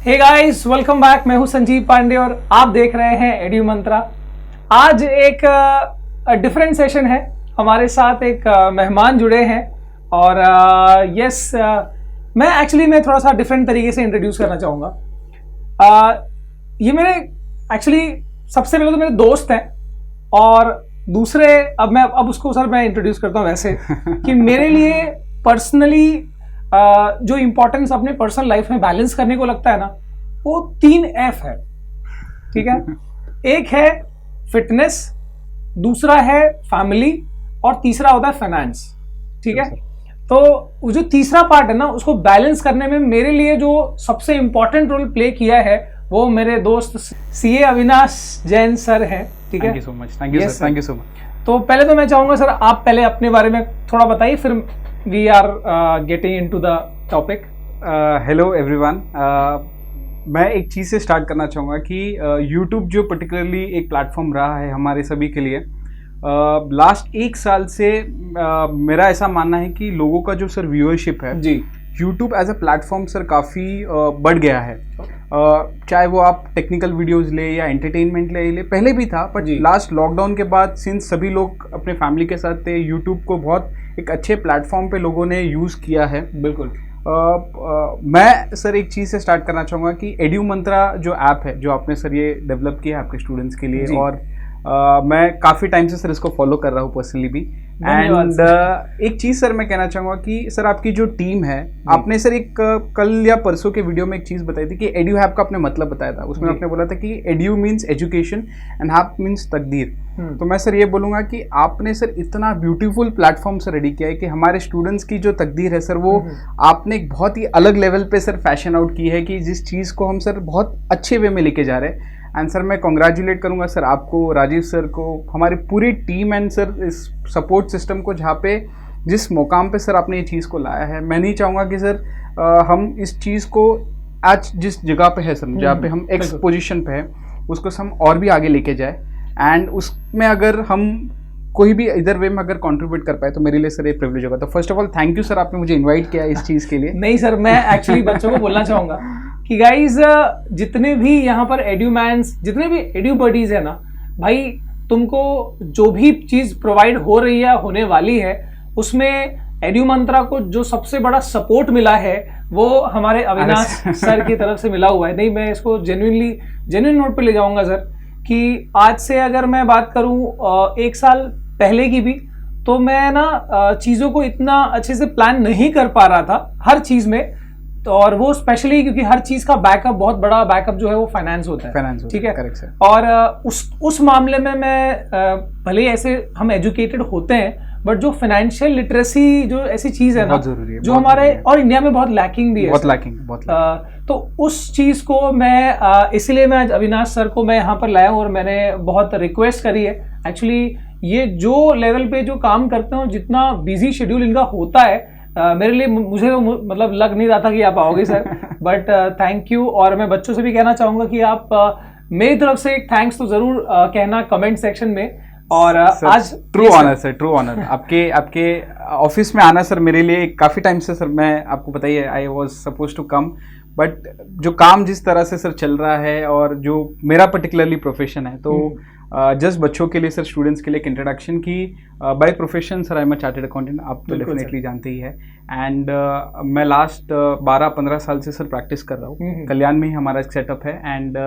Hey guys, welcome back. मैं हूं संजीव पांडे और आप देख रहे हैं एड्यू मंत्रा। आज एक डिफरेंट सेशन है। हमारे साथ एक मेहमान जुड़े हैं और मैं थोड़ा सा डिफरेंट तरीके से इंट्रोड्यूस करना चाहूँगा। ये मेरे एक्चुअली सबसे पहले तो मेरे दोस्त हैं और दूसरे अब उसको सर मैं इंट्रोड्यूस करता हूँ वैसे कि मेरे लिए पर्सनली जो इम्पोर्टेंस अपने पर्सनल लाइफ में बैलेंस करने को लगता है ना, वो 3 F है। ठीक है, एक है फिटनेस, दूसरा है फैमिली और तीसरा होता है फाइनेंस। ठीक है, तो वो जो तीसरा पार्ट है ना, उसको बैलेंस करने में मेरे लिए जो सबसे इम्पोर्टेंट रोल प्ले किया है वो मेरे दोस्त CA अविनाश जैन सर हैं। ठीक है, thank you so much. Thank you sir, thank you so much. तो पहले तो मैं चाहूंगा सर आप पहले अपने बारे में थोड़ा बताइए, फिर we are getting into the topic. Hello everyone. मैं एक चीज़ से स्टार्ट करना चाहूँगा कि YouTube जो पर्टिकुलरली एक प्लेटफॉर्म रहा है हमारे सभी के लिए, लास्ट 1 साल से मेरा ऐसा मानना है कि लोगों का जो सर व्यूअरशिप है जी, YouTube as a platform sir काफ़ी बढ़ गया है। चाहे वो आप टेक्निकल वीडियोस ले या एंटरटेनमेंट ले, पहले भी था, पर लास्ट लॉकडाउन के बाद सिंस सभी लोग अपने फैमिली के साथ थे, YouTube को बहुत एक अच्छे प्लेटफॉर्म पे लोगों ने यूज़ किया है। बिल्कुल। मैं सर एक चीज़ से स्टार्ट करना चाहूँगा कि एड्यू मंत्रा जो ऐप है, जो आपने सर ये डेवलप किया है आपके स्टूडेंट्स के लिए, और मैं काफ़ी टाइम से सर इसको फॉलो कर रहा हूँ पर्सनली भी। एंड एक चीज़ सर मैं कहना चाहूँगा कि सर आपकी जो टीम है, आपने सर एक कल या परसों के वीडियो में एक चीज़ बताई थी कि एड्यू हैप का आपने मतलब बताया था। उसमें आपने बोला था कि edu means education and hap means तकदीर। तो मैं सर ये बोलूँगा कि आपने सर इतना ब्यूटीफुल प्लेटफॉर्म सर रेडी किया है कि हमारे स्टूडेंट्स की जो तकदीर है सर, वो आपने एक बहुत ही अलग लेवल पे सर फैशन आउट की है कि जिस चीज़ को हम सर बहुत अच्छे वे में लेके जा रहे हैं। एंड सर मैं कॉन्ग्रेचुलेट करूंगा सर आपको, राजीव सर को, हमारी पूरी टीम एंड सर इस सपोर्ट सिस्टम को, जहाँ पे जिस मुकाम पे सर आपने ये चीज़ को लाया है। मैं नहीं चाहूँगा कि सर हम इस चीज़ को आज जिस जगह पे है सर, जहाँ पे हम एक्स पोजीशन पे है, उसको हम और भी आगे लेके जाए। एंड उसमें अगर हम कोई भी इधर वे में अगर कंट्रीब्यूट कर पाए तो मेरे लिए सर ये प्रिविलेज होगा। तो first of all thank you sir, आपने मुझे इन्वाइट किया इस चीज़ के लिए। नहीं सर, मैं एक्चुअली बच्चों को बोलना चाहूँगा कि गाइज जितने भी यहाँ पर एड्यूमैन्स, जितने भी एड्यू बडीज है ना भाई, तुमको जो भी चीज़ प्रोवाइड हो रही है, होने वाली है, उसमें एड्यू मंत्रा को जो सबसे बड़ा सपोर्ट मिला है वो हमारे अविनाश सर की तरफ से मिला हुआ है। नहीं, मैं इसको जेन्युइन नोट पे ले जाऊंगा सर कि आज से अगर मैं बात करूं 1 साल पहले की भी, तो मैं ना चीज़ों को इतना अच्छे से प्लान नहीं कर पा रहा था हर चीज़ में। तो और वो स्पेशली क्योंकि हर चीज़ का बैकअप, बहुत बड़ा बैकअप जो है वो फाइनेंस होता है। ठीक है, करेक्ट सर। और उस मामले में मैं भले ही ऐसे हम एजुकेटेड होते हैं, बट जो फाइनेंशियल लिटरेसी जो ऐसी चीज़ है ना, जो हमारे और इंडिया में बहुत लैकिंग भी है, बहुत लैकिंग। तो उस चीज़ को मैं इसीलिए मैं आज अविनाश सर को मैं यहाँ पर लाया हूँ और मैंने बहुत रिक्वेस्ट करी है। एक्चुअली ये जो लेवल पे जो काम करते हो, जितना बिजी शेड्यूल इनका होता है, मेरे लिए, मुझे मतलब लग नहीं रहा था कि आप आओगे सर, बट थैंक यू। और मैं बच्चों से भी कहना चाहूँगा कि आप मेरी तरफ से एक थैंक्स तो ज़रूर कहना कमेंट सेक्शन में। और आज true honour sir, true honour आपके ऑफिस में आना सर, मेरे लिए काफ़ी टाइम से सर, मैं आपको बताइए I was suppose to come, but जो काम जिस तरह से सर चल रहा है और जो मेरा पर्टिकुलरली प्रोफेशन है, तो जस्ट बच्चों के लिए सर, स्टूडेंट्स के लिए एक इंट्रोडक्शन की, by profession sir I am a chartered accountant, आप तो डेफिनेटली जानते ही है। एंड मैं लास्ट 12-15 साल से सर प्रैक्टिस कर रहा हूँ, कल्याण में ही हमारा एक सेटअप है। एंड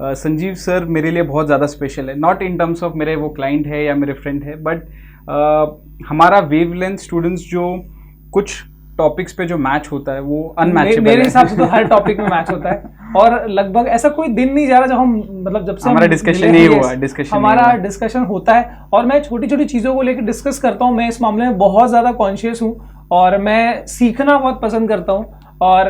संजीव सर मेरे लिए बहुत ज़्यादा स्पेशल है, नॉट इन टर्म्स ऑफ मेरे वो क्लाइंट है या मेरे फ्रेंड है, बट हमारा वेवलेंथ स्टूडेंट्स जो कुछ टॉपिक्स पे जो मैच होता है वो अनमैचेबल मेरे हिसाब से तो हर टॉपिक में मैच होता है। और लगभग ऐसा कोई दिन नहीं जा रहा जब हम, मतलब जब से हमारा डिस्कशन नहीं हुआ, हमारा डिस्कशन होता है और मैं छोटी छोटी चीज़ों को लेकर डिस्कस करता हूँ। मैं इस मामले में बहुत ज़्यादा कॉन्शियस हूँ और मैं सीखना बहुत पसंद करता हूँ। और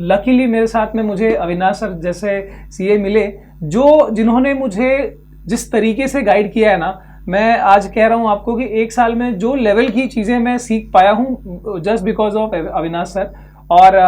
लकीली मेरे साथ में मुझे अविनाश सर जैसे CA मिले, जिन्होंने मुझे जिस तरीके से गाइड किया है ना, मैं आज कह रहा हूँ आपको कि 1 साल में जो लेवल की चीज़ें मैं सीख पाया हूँ just because of Avinash sir. और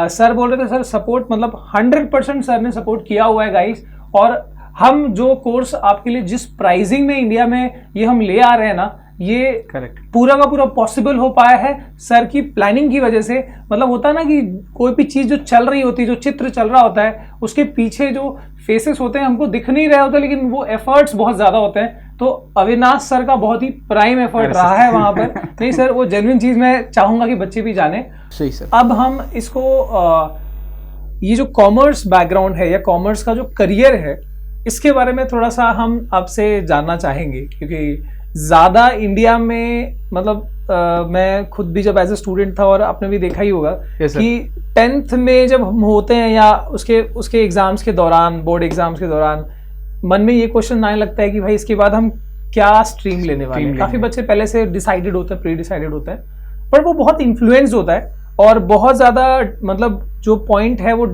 सर बोल रहे थे सर सपोर्ट, मतलब 100% सर ने सपोर्ट किया हुआ है गाइस। और हम जो कोर्स आपके लिए जिस प्राइसिंग में इंडिया में ये हम ले आ रहे हैं ना, ये करेक्ट पूरा का पूरा पॉसिबल हो पाया है सर की प्लानिंग की वजह से। मतलब होता है ना कि कोई भी चीज जो चल रही होती है, जो चित्र चल रहा होता है, उसके पीछे जो फेसेस होते हैं हमको दिख नहीं रहे होते, लेकिन वो एफर्ट्स बहुत ज्यादा होते हैं। तो अविनाश सर का बहुत ही प्राइम एफर्ट रहा है वहां पर। नहीं सर, वो जेन्युइन चीज मैं चाहूंगा कि बच्चे भी जाने। सही सर। अब हम इसको ये जो कॉमर्स बैकग्राउंड है या कॉमर्स का जो करियर है, इसके बारे में थोड़ा सा हम आपसे जानना चाहेंगे, क्योंकि ज़्यादा इंडिया में मतलब मैं खुद भी जब एज ए स्टूडेंट था और आपने भी देखा ही होगा कि 10th में जब हम होते हैं या उसके एग्जाम्स के दौरान, बोर्ड एग्जाम्स के दौरान मन में ये क्वेश्चन आने लगता है कि भाई इसके बाद हम क्या स्ट्रीम लेने वाले हैं। काफ़ी बच्चे पहले से डिसाइडेड होते हैं, प्री डिसाइडेड होते हैं, पर वो बहुत इन्फ्लुएंस्ड होता है और बहुत ज़्यादा मतलब जो पॉइंट है वो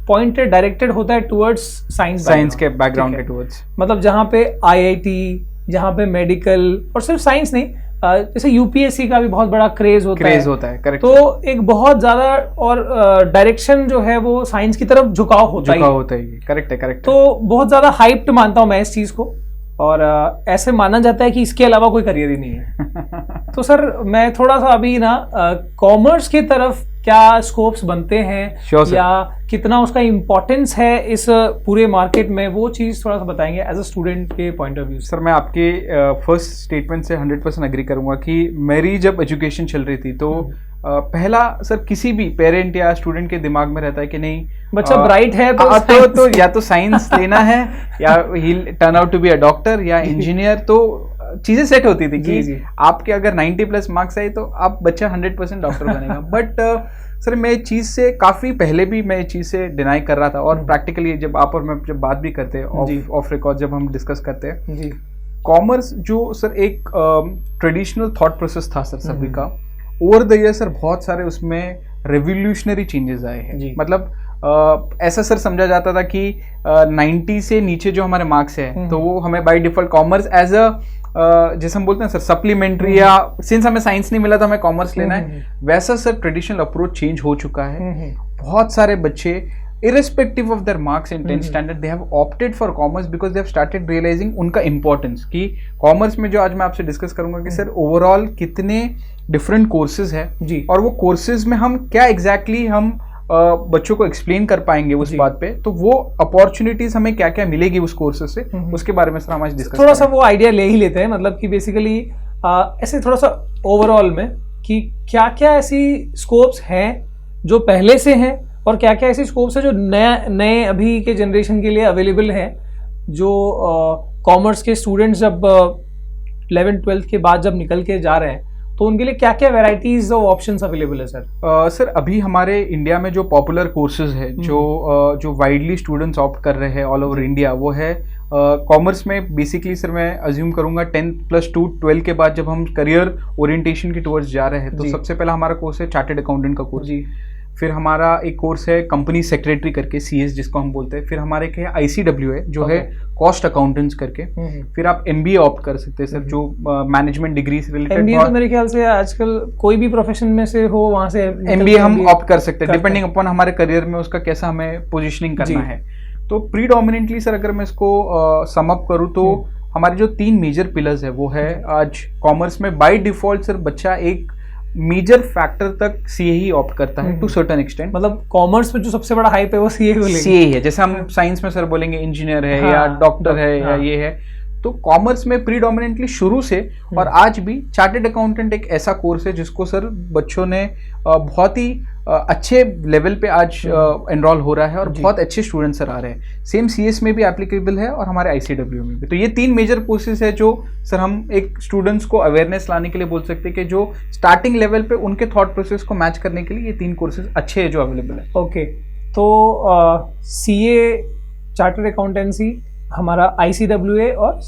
पॉइंट डायरेक्टेड होता है टुवर्ड्स साइंस के बैकग्राउंड के टुवर्ड्स। मतलब जहाँ पे आईआईटी, जहाँ पे मेडिकल, और सिर्फ साइंस नहीं, जैसे यूपीएससी का भी बहुत बड़ा क्रेज होता है। करेक्ट। तो एक बहुत ज्यादा और डायरेक्शन जो है वो साइंस की तरफ झुकाव होता है। करेक्ट। तो बहुत ज्यादा हाइप्ड मानता हूँ मैं इस चीज को, और ऐसे माना जाता है कि इसके अलावा कोई करियर ही नहीं है। तो सर मैं थोड़ा सा अभी ना कॉमर्स की तरफ क्या स्कोप्स बनते हैं या कितना उसका इम्पोर्टेंस है इस पूरे मार्केट में, वो चीज़ थोड़ा सा बताएंगे एज अ स्टूडेंट के पॉइंट ऑफ व्यू। सर मैं आपके फर्स्ट स्टेटमेंट से 100% एग्री करूंगा कि मेरी जब एजुकेशन चल रही थी तो पहला सर किसी भी पेरेंट या स्टूडेंट के दिमाग में रहता है कि नहीं बच्चा ब्राइट है तो या तो साइंस लेना है या he turn out to be a doctor या इंजीनियर। तो चीजें सेट होती थी कि आपके अगर 90+ मार्क्स आए तो आप बच्चा 100% डॉक्टर बनेगा। बट सर मैं चीज से काफी पहले भी मैं चीज से डिनाई कर रहा था, और प्रैक्टिकली जब आप और मैं जब बात भी करते हैं ऑफ रिकॉर्ड जब हम डिस्कस करते हैं, कॉमर्स जो सर एक ट्रेडिशनल थॉट प्रोसेस था सर सभी का, ओवर द ईयर सर बहुत सारे उसमें रेवोल्यूशनरी चेंजेस आए हैं। मतलब ऐसा सर समझा जाता था कि 90 से नीचे जो हमारे मार्क्स है तो वो हमें by default commerce as a जैसे हम बोलते हैं सर सप्लीमेंट्री, या सिंस हमें साइंस नहीं मिला तो हमें कॉमर्स लेना है, वैसा सर ट्रेडिशनल अप्रोच चेंज हो चुका है। बहुत सारे बच्चे irrespective of their marks in 10th standard they have opted for commerce because they have started realizing उनका importance कि कॉमर्स में जो आज मैं आपसे डिस्कस करूंगा कि सर ओवरऑल कितने डिफरेंट कोर्सेज है जी, और वो कोर्सेज में हम क्या एग्जैक्टली हम बच्चों को एक्सप्लेन कर पाएंगे उस बात पे, तो वो अपॉर्चुनिटीज हमें क्या क्या मिलेगी उस कोर्सेज से, उसके बारे में सर हम आज डिस्कस थोड़ा सा वो आइडिया ले ही लेते हैं। मतलब कि बेसिकली ऐसे थोड़ा सा ओवरऑल में कि क्या क्या ऐसी स्कोप्स हैं जो पहले से हैं और क्या क्या ऐसी स्कोप्स है जो नए अभी के जनरेशन के लिए अवेलेबल हैं, जो कॉमर्स के स्टूडेंट्स जब 11th-12th के बाद जब निकल के जा रहे हैं तो उनके लिए क्या क्या वेराइटीज और ऑप्शंस अवेलेबल है सर? सर अभी हमारे इंडिया में जो पॉपुलर कोर्सेज है जो वाइडली स्टूडेंट्स ऑप्ट कर रहे हैं ऑल ओवर इंडिया, वो है कॉमर्स में बेसिकली सर मैं अज्यूम करूंगा 10+2 12 के बाद जब हम करियर ओरिएंटेशन की टुवर्ड्स जा रहे हैं तो सबसे पहला हमारा कोर्स है चार्टर्ड अकाउंटेंट का कोर्स। फिर हमारा एक कोर्स है कंपनी सेक्रेटरी करके CS जिसको हम बोलते हैं। फिर हमारे एक है ICW है जो है कॉस्ट अकाउंटेंट्स करके। फिर आप MBA ऑप्ट कर सकते हैं सर जो मैनेजमेंट डिग्री से रिलेटेड। MBA तो मेरे ख्याल से आजकल कोई भी प्रोफेशन में से हो वहां से MBA हम ऑप्ट कर सकते हैं डिपेंडिंग अपॉन हमारे करियर में उसका कैसा हमें पोजिशनिंग करना है। तो प्रीडोमिनेंटली सर अगर मैं इसको सम अप करूँ तो हमारे जो 3 मेजर पिलर्स है वो है आज कॉमर्स में बाय डिफॉल्ट सर बच्चा एक मेजर फैक्टर तक CA ही ऑप्ट करता है टू सर्टेन एक्सटेंट। मतलब कॉमर्स में जो सबसे बड़ा हाइप है वो CA है। जैसे हम साइंस में सर बोलेंगे इंजीनियर है या डॉक्टर है या ये है, तो कॉमर्स में प्रीडोमिनेंटली शुरू से और आज भी चार्टर्ड अकाउंटेंट एक ऐसा कोर्स है जिसको सर बच्चों ने बहुत ही अच्छे लेवल पे आज एनरोल हो रहा है और बहुत अच्छे स्टूडेंट्स सर आ रहे हैं। सेम CS में भी एप्लीकेबल है और हमारे ICW में भी। तो ये 3 मेजर कोर्सेज है जो सर हम एक स्टूडेंट्स को अवेयरनेस लाने के लिए बोल सकते हैं कि जो स्टार्टिंग लेवल पे उनके थॉट प्रोसेस को मैच करने के लिए ये 3 कोर्सेज अच्छे हैं जो अवेलेबल है। ओके, तो CA चार्टर्ड अकाउंटेंसी, हमारा ICWA और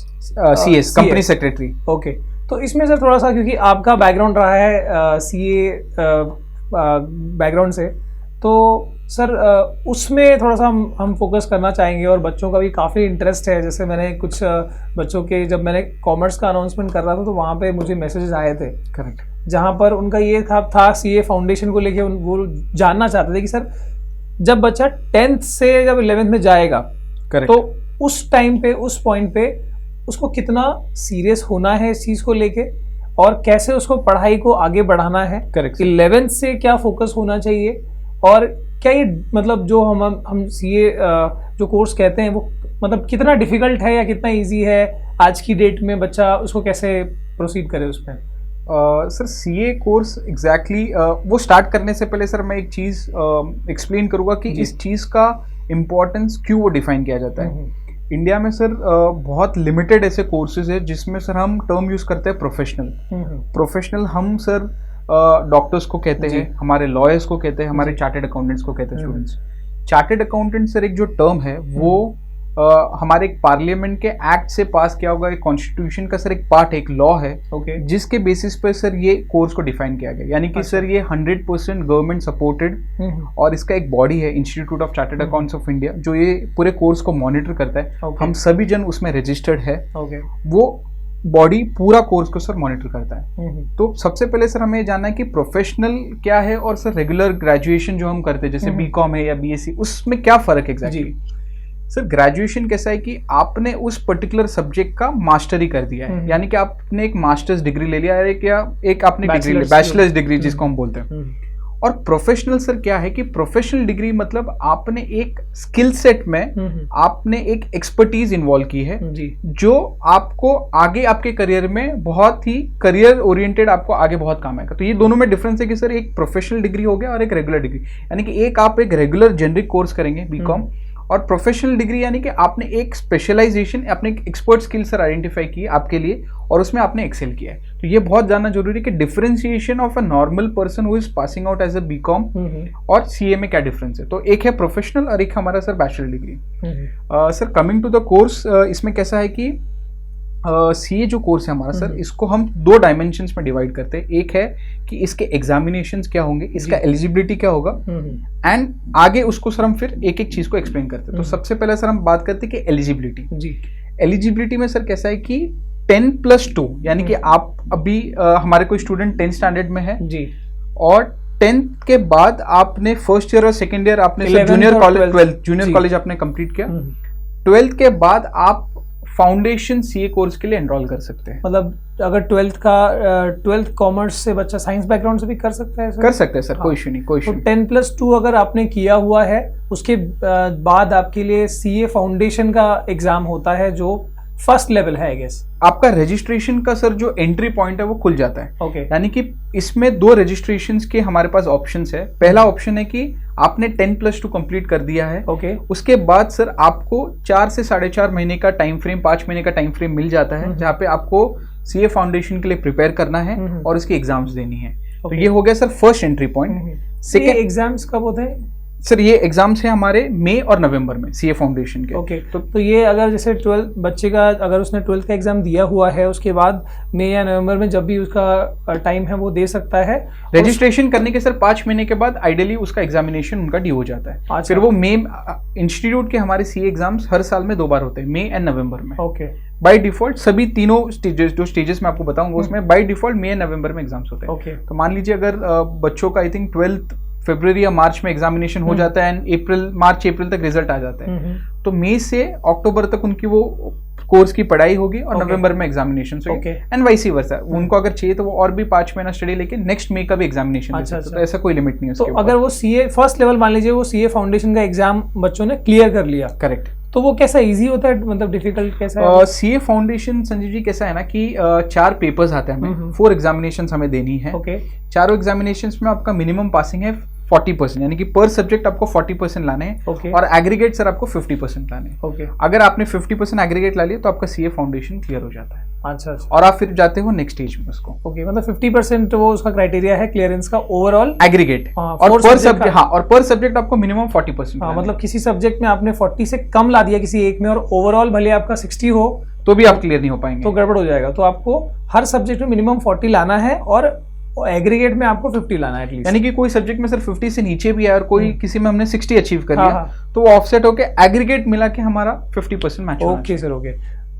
CS कंपनी सेक्रेटरी। ओके, तो इसमें सर थोड़ा सा क्योंकि आपका बैकग्राउंड रहा है CA बैकग्राउंड से, तो सर उसमें थोड़ा सा हम फोकस करना चाहेंगे और बच्चों का भी काफ़ी इंटरेस्ट है। जैसे मैंने कुछ बच्चों के जब मैंने कॉमर्स का अनाउंसमेंट कर रहा था तो वहाँ पे मुझे मैसेजेस आए थे, करेक्ट, जहाँ पर उनका ये था CA फाउंडेशन को लेके वो जानना चाहते थे कि सर जब बच्चा 10th से जब 11th में जाएगा, करेक्ट, तो उस टाइम पे उस पॉइंट पे उसको कितना सीरियस होना है इस चीज को लेके, और कैसे उसको पढ़ाई को आगे बढ़ाना है। करेक्ट। 11th से क्या फोकस होना चाहिए, और क्या ये मतलब जो हम सीए जो कोर्स कहते हैं वो मतलब कितना डिफिकल्ट है या कितना इजी है आज की डेट में, बच्चा उसको कैसे प्रोसीड करे उसमें? सर सीए कोर्स एग्जैक्टली वो स्टार्ट करने से पहले सर मैं एक चीज़ एक्सप्लेन करूँगा कि इस चीज़ का इम्पोर्टेंस क्यों वो डिफाइन किया जाता है। इंडिया में सर बहुत लिमिटेड ऐसे कोर्सेज है जिसमें सर हम टर्म यूज़ करते हैं प्रोफेशनल। प्रोफेशनल हम सर डॉक्टर्स को कहते हैं, हमारे लॉयर्स को कहते हैं, हमारे चार्टेड अकाउंटेंट्स को कहते हैं स्टूडेंट्स। चार्टेड अकाउंटेंट सर एक जो टर्म है वो हमारे एक पार्लियामेंट के एक्ट से पास किया होगा, एक कॉन्स्टिट्यूशन का सर एक पार्ट है, एक लॉ है, जिसके बेसिस पे सर ये कोर्स को डिफाइन किया गया। यानी कि सर ये 100% गवर्नमेंट सपोर्टेड, और इसका एक बॉडी है institute of chartered accounts of India जो ये पूरे कोर्स को मॉनिटर करता है। हम सभी जन उसमें रजिस्टर्ड है। वो बॉडी पूरा कोर्स को सर मॉनिटर करता है। तो सबसे पहले सर हमें जानना है कि प्रोफेशनल क्या है और सर रेगुलर ग्रेजुएशन जो हम करते हैं जैसे बीकॉम है या बीएससी, उसमें क्या फर्क है एग्जैक्टली? सर ग्रेजुएशन कैसा है कि आपने उस पर्टिकुलर सब्जेक्ट का मास्टरी कर दिया है, यानी कि आपने एक मास्टर्स डिग्री ले लिया है एक आपने डिग्री बैचलर्स डिग्री जिसको हम बोलते हैं। और प्रोफेशनल सर क्या है कि प्रोफेशनल डिग्री मतलब आपने एक स्किल सेट में आपने एक एक्सपर्टीज इन्वॉल्व की है जो आपको आगे आपके करियर में बहुत ही करियर ओरिएंटेड आपको आगे बहुत काम आएगा। तो ये दोनों में डिफरेंस है कि सर एक प्रोफेशनल डिग्री हो गया और एक रेगुलर डिग्री, यानी कि एक आप एक रेगुलर जेनरिक कोर्स करेंगे बीकॉम, और प्रोफेशनल डिग्री यानी कि आपने एक स्पेशलाइजेशन, आपने एक एक्सपर्ट स्किल सर आइडेंटिफाई की है आपके लिए और उसमें आपने एक्सेल किया है। तो ये बहुत जानना जरूरी है कि differentiation of a normal person who is passing out as a BCom और सीए में क्या डिफरेंस है। तो एक है प्रोफेशनल और एक हमारा sir bachelor degree. Sir coming to the course, इसमें कैसा है कि सीए जो कोर्स है हमारा सर, इसको हम 2 डायमेंशंस में डिवाइड करते हैं। एक है कि इसके एग्जामिनेशंस क्या होंगे, इसका एलिजिबिलिटी क्या होगा, एंड आगे उसको सर हम फिर एक एक चीज को एक्सप्लेन करते हैं। तो सबसे पहले सर हम बात करते हैं कि एलिजिबिलिटी। एलिजिबिलिटी में सर कैसा है कि 10+2 यानी कि आप अभी हमारे कोई स्टूडेंट 10th स्टैंडर्ड में है जी, और 10th के बाद आपने फर्स्ट ईयर और सेकेंड ईयर आपने जूनियर कॉलेज आपने कंप्लीट किया। 12th के बाद आप फाउंडेशन सीए कोर्स के लिए एनरोल कर सकते हैं। मतलब अगर 12th कॉमर्स से बच्चा साइंस बैकग्राउंड से भी कर सकता है? कर सकते हैं सर, कोई इशू नहीं, कोई इशू नहीं। 10+2 अगर आपने किया हुआ है उसके बाद आपके लिए सीए फाउंडेशन का एग्जाम होता है जो फर्स्ट लेवल है आई गेस। आपका रजिस्ट्रेशन का सर जो एंट्री पॉइंट है वो खुल जाता है। यानी कि इसमें 2 रजिस्ट्रेशंस के हमारे पास ऑप्शंस है। पहला ऑप्शन है कि आपने 10+2 कंप्लीट कर दिया है, उसके बाद सर आपको 4 से 4.5 महीने का टाइम फ्रेम, 5 महीने का टाइम फ्रेम मिल जाता है जहाँ पे आपको सीए फाउंडेशन के लिए प्रिपेयर करना है और इसकी एग्जाम्स देनी है। तो ये हो गया sir first entry point. Second exams कब होते हैं सर? ये एग्जाम्स है हमारे मई और नवंबर में सीए फाउंडेशन के। तो ये अगर जैसे 12 बच्चे का अगर उसने 12th का एग्जाम दिया हुआ है उसके बाद मई या नवंबर में जब भी उसका टाइम है वो दे सकता है। रजिस्ट्रेशन करने के सर 5 महीने के बाद आइडियली उसका एग्जामिनेशन उनका ड्यू हो जाता है। फिर वो मई, इंस्टीट्यूट के हमारे सीए एग्जाम्स हर साल में 2 बार होते हैं, मई एंड नवंबर में। बाय डिफॉल्ट सभी तीनों स्टेजेस, जो स्टेजेस मैं आपको बताऊंगा उसमें by default May and November में एग्जाम्स होते हैं। तो मान लीजिए अगर बच्चों का आई थिंक 12th फरवरी या मार्च में एग्जामिनेशन हो जाता है एंड मार्च अप्रैल तक रिजल्ट आ जाता है, तो मई से अक्टूबर तक उनकी वो कोर्स की पढ़ाई होगी और नवंबर में एग्जामिनेशन होगी, एंड वाइसी वर्सा। उनको अगर चाहिए तो वो और भी 5 महीना स्टडी लेके नेक्स्ट मई का भी एग्जामिनेशन। तो ऐसा कोई लिमिट नहीं है। तो अगर वो सीए फर्स्ट लेवल मान लीजिए वो सीए फाउंडेशन का एग्जाम बच्चों ने क्लियर कर लिया, करेक्ट, तो वो कैसा इजी होता है, मतलब डिफिकल्ट कैसा है? सीए फाउंडेशन संजीव जी कैसा है ना कि 4 पेपर्स आते हैं हमें, 4 एग्जामिनेशन हमें देनी है। चारों एग्जामिनेशन में आपका मिनिमम पासिंग है 40%, यानी कि पर सब्जेक्ट आपको 40% लाने हैं और एग्रीगेट सर आपको 50% लाने हैं। अगर आपने 50% एग्रीगेट ला लिया तो आपका सीए फाउंडेशन क्लियर हो जाता है। अच्छा। और आप फिर जाते हो नेक्स्ट स्टेज में उसको। मतलब 50% वो उसका क्राइटेरिया है क्लियरेंस का ओवरऑल एग्रीगेट, और पर सब्जेक्ट, हाँ, और पर सब्जेक्ट आपको मिनिमम 40%। मतलब किसी सब्जेक्ट में आपने 40 से कम ला दिया किसी एक में और ओवरऑल भले आपका 60 हो तो भी आप क्लियर नहीं हो पाएंगे, तो गड़बड़ हो जाएगा। तो आपको हर सब्जेक्ट में मिनिमम 40 लाना है और एग्रीगेट में आपको 50 लाना है एटलीस्ट। यानी कि कोई सब्जेक्ट में सर 50 से नीचे भी है और कोई किसी में हमने 60 अचीव कर लिया, तो वो ऑफसेट होके एग्रीगेट मिला के हमारा 50% मैच होना। Okay sir, okay.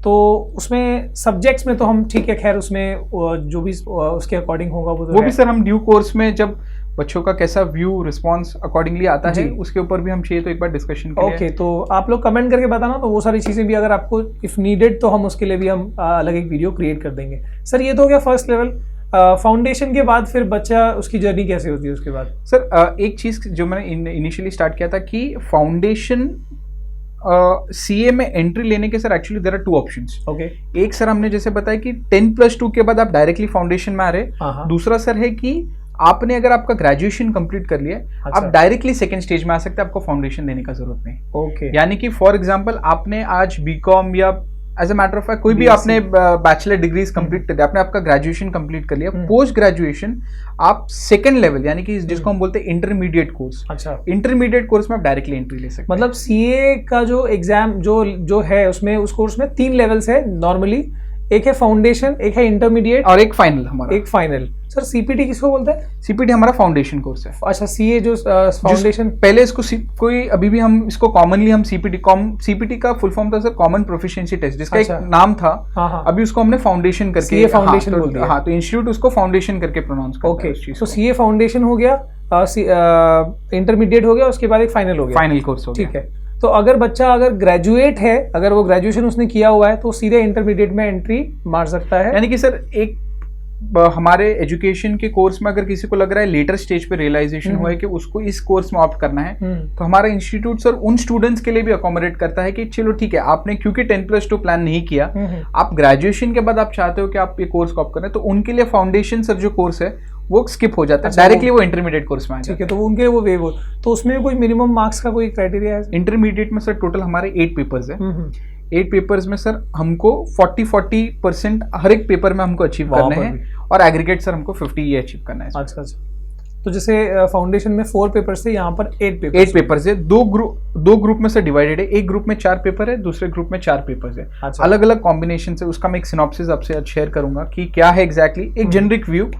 तो उसमें सब्जेक्ट्स में तो हम ठीक है, खैर उसमें जो भी उसके अकॉर्डिंग होगा वो भी सर हम ड्यू कोर्स में जब बच्चों का कैसा व्यू रिस्पॉन्स अकॉर्डिंगली आता है, जी। उसके ऊपर भी हम चाहिए तो एक बार डिस्कशन करें। ओके, तो आप लोग कमेंट करके बताना, तो वो सारी चीज़ें भी अगर आपको इफ़ नीडेड तो हम उसके लिए भी हम अलग एक वीडियो क्रिएट कर देंगे। सर ये तो हो गया फर्स्ट लेवल। फाउंडेशन के बाद फिर बच्चा उसकी जर्नी कैसे होती है उसके बाद? सर एक चीज़ जो मैंने इनिशियली स्टार्ट किया था कि फाउंडेशन सीए में एंट्री लेने के sir actually there are 2 options. Okay. एक सर हमने जैसे बताया कि 10+2 के बाद आप डायरेक्टली फाउंडेशन में आ रहे। हाँ। दूसरा सर है कि आपने अगर आपका ग्रेजुएशन कंप्लीट कर लिया, अच्छा। आप डायरेक्टली सेकंड स्टेज में आ सकते हैं, आपको फाउंडेशन देने का जरूरत नहीं। ओके। यानी कि फॉर एग्जांपल आपने आज बीकॉम या as a matter of fact कोई भी BSc, आपने बैचलर डिग्रीज कंप्लीट कर दिया, आपने आपका ग्रेजुएशन कंप्लीट कर लिया, पोस्ट ग्रेजुएशन आप सेकंड लेवल यानी कि जिसको हम बोलते हैं इंटरमीडिएट कोर्स, अच्छा, इंटरमीडिएट कोर्स में आप डायरेक्टली एंट्री ले सकते हैं। मतलब सीए का जो एग्जाम जो है उसमें, उस कोर्स में 3 लेवल्स है नॉर्मली, एक है फाउंडेशन, एक है इंटरमीडिएट और एक फाइनल हमारा। एक फाइनल। सर सीपीटी किसको बोलते हैं? सीपीटी हमारा फाउंडेशन कोर्स है। अच्छा, सीए जो फाउंडेशन पहले इसको कोई अभी भी हम इसको कॉमनली हम सीपीटी का फुल फॉर्म था सर कॉमन प्रोफिशिएंसी टेस्ट, जिसका अच्छा। एक नाम था। हाँ। अभी उसको हमने फाउंडेशन करके सीए फाउंडेशन बोल दिया। हाँ, तो इंस्टीट्यूट उसको फाउंडेशन करके प्रोनाउंस करता है। ओके, तो सीए फाउंडेशन हो गया, इंटरमीडिएट हो गया, उसके बाद एक फाइनल हो गया, फाइनल कोर्स हो गया। ठीक है। तो अगर बच्चा अगर ग्रेजुएट है, अगर वो ग्रेजुएशन उसने किया हुआ है, तो सीधे इंटरमीडिएट में एंट्री मार सकता है। यानी कि सर एक हमारे एजुकेशन के कोर्स में अगर किसी को लग रहा है लेटर स्टेज पे रियलाइजेशन हुआ है कि उसको इस कोर्स में ऑप्ट करना है, तो हमारा इंस्टीट्यूट सर उन स्टूडेंट्स के लिए भी अकोमोडेट करता है कि चलो ठीक है, आपने क्योंकि 10+2 प्लान नहीं किया, आप ग्रेजुएशन के बाद आप चाहते हो कि आप ये कोर्स को ऑप्ट करें, तो उनके लिए फाउंडेशन सर जो कोर्स है वो स्किप हो जाता है, डायरेक्टली वो इंटरमीडिएट कोर्स में आ जाता है। ठीक है, तो उनके वो वेव हो, तो उसमें कोई मिनिमम मार्क्स का कोई क्राइटेरिया है? इंटरमीडिएट में सर टोटल हमारे 8 पेपर्स है। 8 पेपर्स में सर हमको 40% हर एक पेपर में हमको अचीव करने हैं, और एग्रीगेट सर हमको 50 ये अचीव करना है। अच्छा, तो जैसे फाउंडेशन में 4 पेपर्स थे, यहाँ पर 8 पेपर्स है। दो ग्रुप में से डिवाइडेड है, एक ग्रुप में 4 पेपर है, दूसरे ग्रुप में 4 पेपर्स है। अच्छा। अलग अलग कॉम्बिनेशन से उसका मैं एक सिनॉप्सिस आपसे आज शेयर करूंगा कि क्या है एग्जैक्टली, एक जेनरिक व्यू,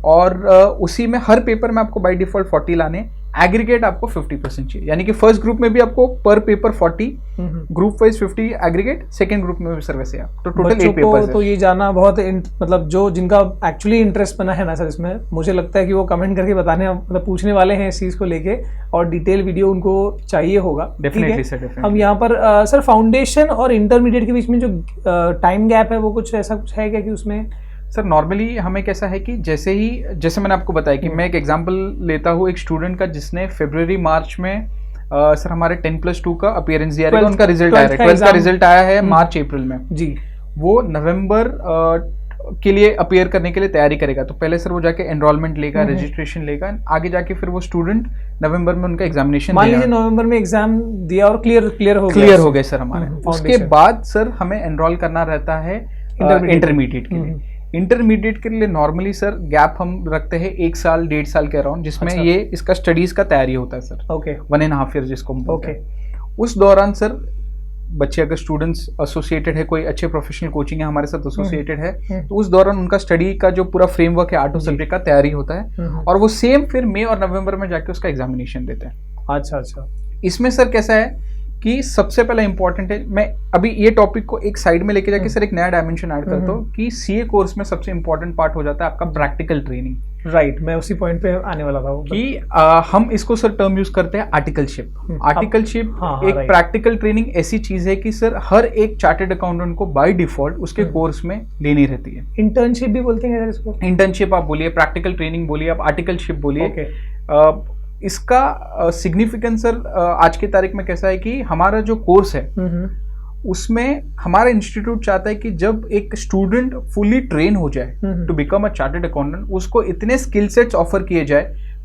और उसी में हर पेपर में आपको बाय डिफॉल्ट 40 लाने, एग्रीगेट आपको 50% चाहिए। यानी कि फर्स्ट ग्रुप में भी आपको पर paper 40, group wise 50 aggregate, second group में भी सर वैसे आप तो टोटल 8 पेपर्स है। तो ये जानना बहुत मतलब जो जिनका एक्चुअली इंटरेस्ट बना है ना सर इसमें, मुझे लगता है कि वो कमेंट करके बताने मतलब पूछने वाले हैं इस चीज को लेके, और डिटेल वीडियो उनको चाहिए होगा। Definitely sir, definitely. हम यहाँ पर सर फाउंडेशन और इंटरमीडिएट के बीच में जो टाइम गैप है, वो कुछ ऐसा कुछ है क्या कि उसमें? सर नॉर्मली हमें कैसा है कि जैसे मैंने आपको बताया कि मैं एक एग्जांपल लेता हूँ एक स्टूडेंट का जिसने फरवरी मार्च में सर हमारे 10+2 का अपीयरेंस दिया है, उनका रिजल्ट आया है, 12th का रिजल्ट आया है मार्च अप्रैल में जी। वो नवंबर के लिए अपीयर करने के लिए तैयारी करेगा, तो पहले सर वो जाके एनरोलमेंट लेगा, रजिस्ट्रेशन लेगा, आगे जाके फिर वो स्टूडेंट नवंबर में उनका एग्जामिनेशन, मान लीजिए नवंबर में एग्जाम दिया और क्लियर हो गए सर हमारे। उसके बाद सर हमें एनरोल करना रहता है इंटरमीडिएट के लिए। इंटरमीडिएट के लिए नॉर्मली सर गैप हम रखते हैं 1 साल 1.5 साल के अराउंड, जिसमें ये इसका स्टडीज का तैयारी होता है सर। ओके। 1.5 ईयर जिसको हम बोलते हैं। उस दौरान सर बच्चे अगर स्टूडेंट्स एसोसिएटेड है, कोई अच्छे प्रोफेशनल कोचिंग है हमारे साथ एसोसिएटेड है, तो उस दौरान उनका स्टडी का जो पूरा फ्रेमवर्क है 8 सब्जेक्ट का तैयारी होता है, और वो सेम फिर मई और नवंबर में जाके उसका एग्जामिनेशन देते हैं। अच्छा। इसमें सर कैसा है कि सबसे पहला इंपॉर्टेंट है, मैं अभी ये टॉपिक को एक साइड में लेके जाके सर एक नया डायमेंशन ऐड करता हूँ कि सीए कोर्स में सबसे इंपॉर्टेंट पार्ट हो जाता है आपका प्रैक्टिकल ट्रेनिंग। राइट, मैं उसी पॉइंट पे आने वाला था कि हम इसको सर टर्म यूज करते हैं आर्टिकलशिप। आर्टिकलशिप एक प्रैक्टिकल ट्रेनिंग ऐसी चीज है कि सर हर एक चार्टर्ड अकाउंटेंट को बाय डिफॉल्ट उसके कोर्स में लेनी रहती है। इंटर्नशिप भी बोलते हैं इसको, इंटर्नशिप आप बोलिए, प्रैक्टिकल ट्रेनिंग बोलिए, आप आर्टिकलशिप बोलिए। इसका सिग्निफिकेंस सर आज की तारीख में कैसा है कि हमारा जो कोर्स है उसमें हमारा इंस्टीट्यूट चाहता है कि जब एक स्टूडेंट फुली ट्रेन हो जाए to become a chartered accountant, उसको इतने स्किल सेट्स ऑफर किए जाए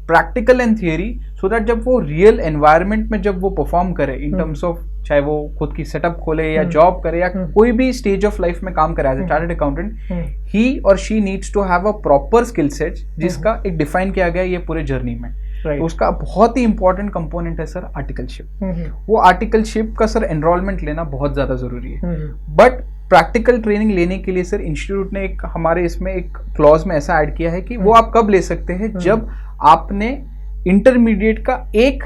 practical and theory, so that जब वो रियल एनवायरनमेंट में जब वो परफॉर्म करे इन टर्म्स ऑफ, चाहे वो खुद की सेटअप खोले या जॉब करे या कोई भी स्टेज ऑफ लाइफ में काम करे as a chartered accountant, he और she needs to have a proper skill set जिसका एक डिफाइन किया गया ये पूरे जर्नी में। तो उसका बहुत ही इंपॉर्टेंट कंपोनेंट है सर आर्टिकलशिप। वो आर्टिकलशिप का सर एनरोलमेंट लेना बहुत ज्यादा जरूरी है। बट प्रैक्टिकल ट्रेनिंग लेने के लिए सर इंस्टीट्यूट ने एक हमारे इसमें एक क्लॉज में ऐसा ऐड किया है कि वो आप कब ले सकते हैं, जब आपने इंटरमीडिएट का एक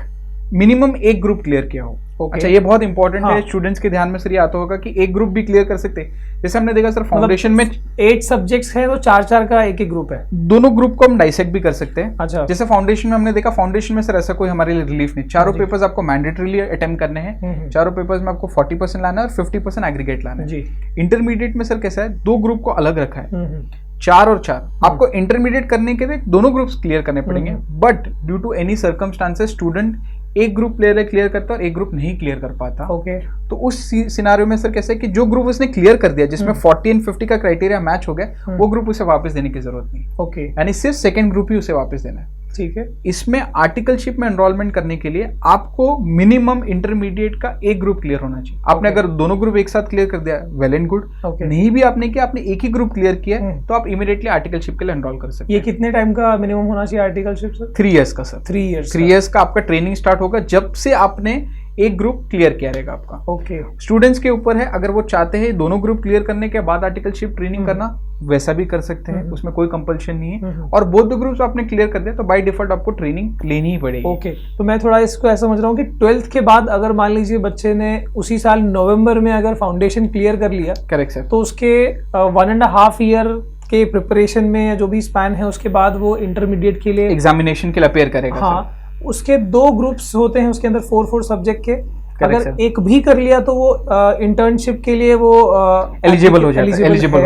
मिनिमम एक ग्रुप क्लियर किया हो। Okay. अच्छा, ये बहुत इंपॉर्टेंट हाँ. है, स्टूडेंट्स के ध्यान में सर ये आता होगा कि एक ग्रुप भी क्लियर कर सकते हैं। जैसे हमने देखा सर फाउंडेशन में 8 सब्जेक्ट्स हैं तो 4-4 का एक एक ग्रुप है। दोनों ग्रुप को हम डाइसेक्ट भी कर सकते हैं। अच्छा। जैसे फाउंडेशन में हमने देखा, फाउंडेशन में सर ऐसा कोई हमारे लिए रिलीफ नहीं, चारों पेपर्स आपको मैंडेटरीली अटेम्प्ट करने हैं, चारों पेपर्स में आपको 40% लाना है और 50% एग्रीगेट लाना है। जी। इंटरमीडिएट में सर कैसा है, दो ग्रुप को अलग रखा है, 4 और 4। आपको इंटरमीडिएट करने के लिए दोनों ग्रुप्स क्लियर करने पड़ेंगे, but due to any circumstances student एक ग्रुप क्लियर करता है और एक ग्रुप नहीं क्लियर कर पाता। ओके। तो उस सिनारियो में सर कैसा है कि जो ग्रुप उसने क्लियर कर दिया, जिसमें 40 और 50 का क्राइटेरिया मैच हो गया, वो ग्रुप उसे वापस देने की जरूरत नहीं। ओके। यानी सिर्फ सेकंड ग्रुप ही उसे वापस देना है। ठीक है। इसमें आर्टिकलशिप में एनरोलमेंट करने के लिए आपको मिनिमम इंटरमीडिएट का एक ग्रुप क्लियर होना चाहिए। आपने अगर दोनों ग्रुप एक साथ क्लियर कर दिया, वेल एंड गुड। नहीं भी आपने किया, आपने एक ही ग्रुप क्लियर किया, तो आप इमीडिएटली आर्टिकलशिप के लिए एनरोल कर सकते हैं। ये कितने टाइम का मिनिमम होना चाहिए आर्टिकलशिप सर? 3 इयर्स का सर। 3 इयर्स। 3 इयर्स का आपका ट्रेनिंग स्टार्ट होगा जब से आपने एक ग्रुप क्लियर किया रहेगा आपका। ओके। स्टूडेंट्स के ऊपर है, अगर वो चाहते हैं दोनों ग्रुप क्लियर करने के बाद आर्टिकलशिप ट्रेनिंग करना, वैसा भी कर सकते हैं, उसमें कोई कंपल्शन नहीं है। और बोथ द ग्रुप्स आपने क्लियर कर दिया तो बाय डिफॉल्ट आपको ट्रेनिंग लेनी ही पड़ेगी। ओके। तो मैं थोड़ा इसको ऐसा समझ रहा हूँ कि 12th के बाद अगर मान लीजिए बच्चे ने उसी साल नवंबर में अगर फाउंडेशन क्लियर कर लिया, करेक्ट सर, तो उसके 1.5 ईयर के प्रिपरेशन में जो भी स्पैन है, उसके बाद वो इंटरमीडिएट के लिए एग्जामिनेशन के लिए अपेयर करेगा। हाँ, उसके 2 ग्रुप्स होते हैं उसके अंदर 4 सब्जेक्ट के। अगर sir. एक भी कर लिया तो वो इंटर्नशिप के लिए वो एलिजिबल हो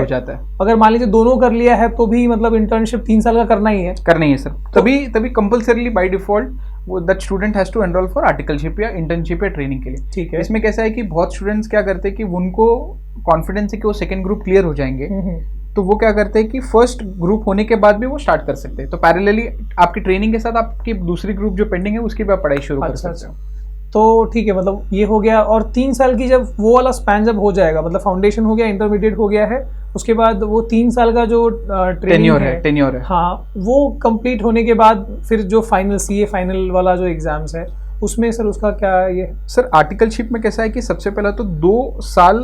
जाता है। अगर मान लीजिए दोनों कर लिया है तो भी मतलब इंटर्नशिप 3 साल का करना ही है। सर। तभी कंपल्सरीली बाय डिफॉल्ट वो that student has to enrol for articleship या इंटर्नशिप या ट्रेनिंग के लिए। ठीक है। इसमें कैसा है कि बहुत स्टूडेंट्स क्या करते हैं कि उनको कॉन्फिडेंस है कि वो सेकंड ग्रुप क्लियर हो जाएंगे, तो वो क्या करते हैं कि फर्स्ट ग्रुप होने के बाद भी वो स्टार्ट कर सकते हैं। तो पैरेलली आपकी ट्रेनिंग के साथ आपकी दूसरी ग्रुप जो पेंडिंग है उसकी भी आप पढ़ाई शुरू कर सकते हो। तो ठीक है, मतलब ये हो गया। और 3 साल की जब वो वाला स्पैन जब हो जाएगा, मतलब फाउंडेशन हो गया, इंटरमीडिएट हो गया है, उसके बाद वो 3 साल का जो टेन्योर है, हाँ, वो कंप्लीट होने के बाद फिर जो फाइनल CA फाइनल वाला जो एग्जाम्स है, उसमें सर उसका क्या ये? सर आर्टिकलशिप में कैसा है कि सबसे पहला तो 2 साल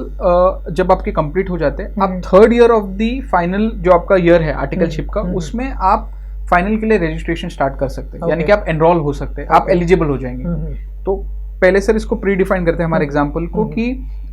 जब आपके कंप्लीट हो जाते हैं, आप 3rd year of the final जो आपका ईयर है आर्टिकलशिप का, उसमें आप फाइनल के लिए रजिस्ट्रेशन स्टार्ट कर सकते हैं। यानी कि आप एनरोल हो सकते हैं, आप एलिजिबल हो जाएंगे। तो पहले सर इसको प्री डिफाइन करते हैं हमारे एग्जाम्पल को कि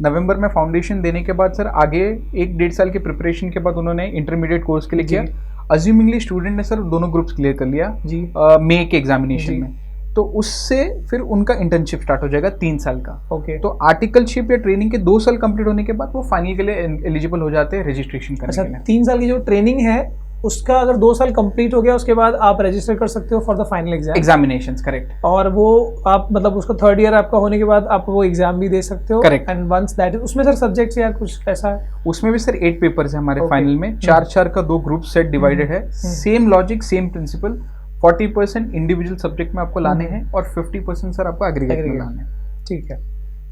नवंबर में फाउंडेशन देने के बाद सर आगे 1-1.5 साल के प्रिपरेशन के बाद उन्होंने इंटरमीडिएट कोर्स के लिए किया। अज्यूमिंगली स्टूडेंट ने सर दोनों ग्रुप्स क्लियर कर लिया जी मई के एग्जामिनेशन में, तो उससे फिर उनका इंटर्नशिप स्टार्ट हो जाएगा 3 साल का। ओके। तो आर्टिकलशिप या ट्रेनिंग के 2 साल कंप्लीट होने के बाद वो फाइनल के लिए एलिजिबल हो जाते हैं रजिस्ट्रेशन करने के लिए। 3 साल की जो ट्रेनिंग है उसका अगर 2 साल कंप्लीट हो गया, उसके बाद आप रजिस्टर कर सकते हो for the final examinations. Correct. और वो आप मतलब उसका 3rd ईयर आपका होने के बाद आप वो एग्जाम भी दे सकते हो। करेक्ट। एंड वंस दैट, उसमें सर सब्जेक्ट्स या कुछ ऐसा है? उसमें भी सर 8 पेपर्स है हमारे फाइनल में, 4-4 का 2 ग्रुप सेट डिवाइडेड है। Same logic, same principle, 40% individual subject में आपको लाने हैं और 50% सर आपको एग्रीगेट में लाने हैं। ठीक है।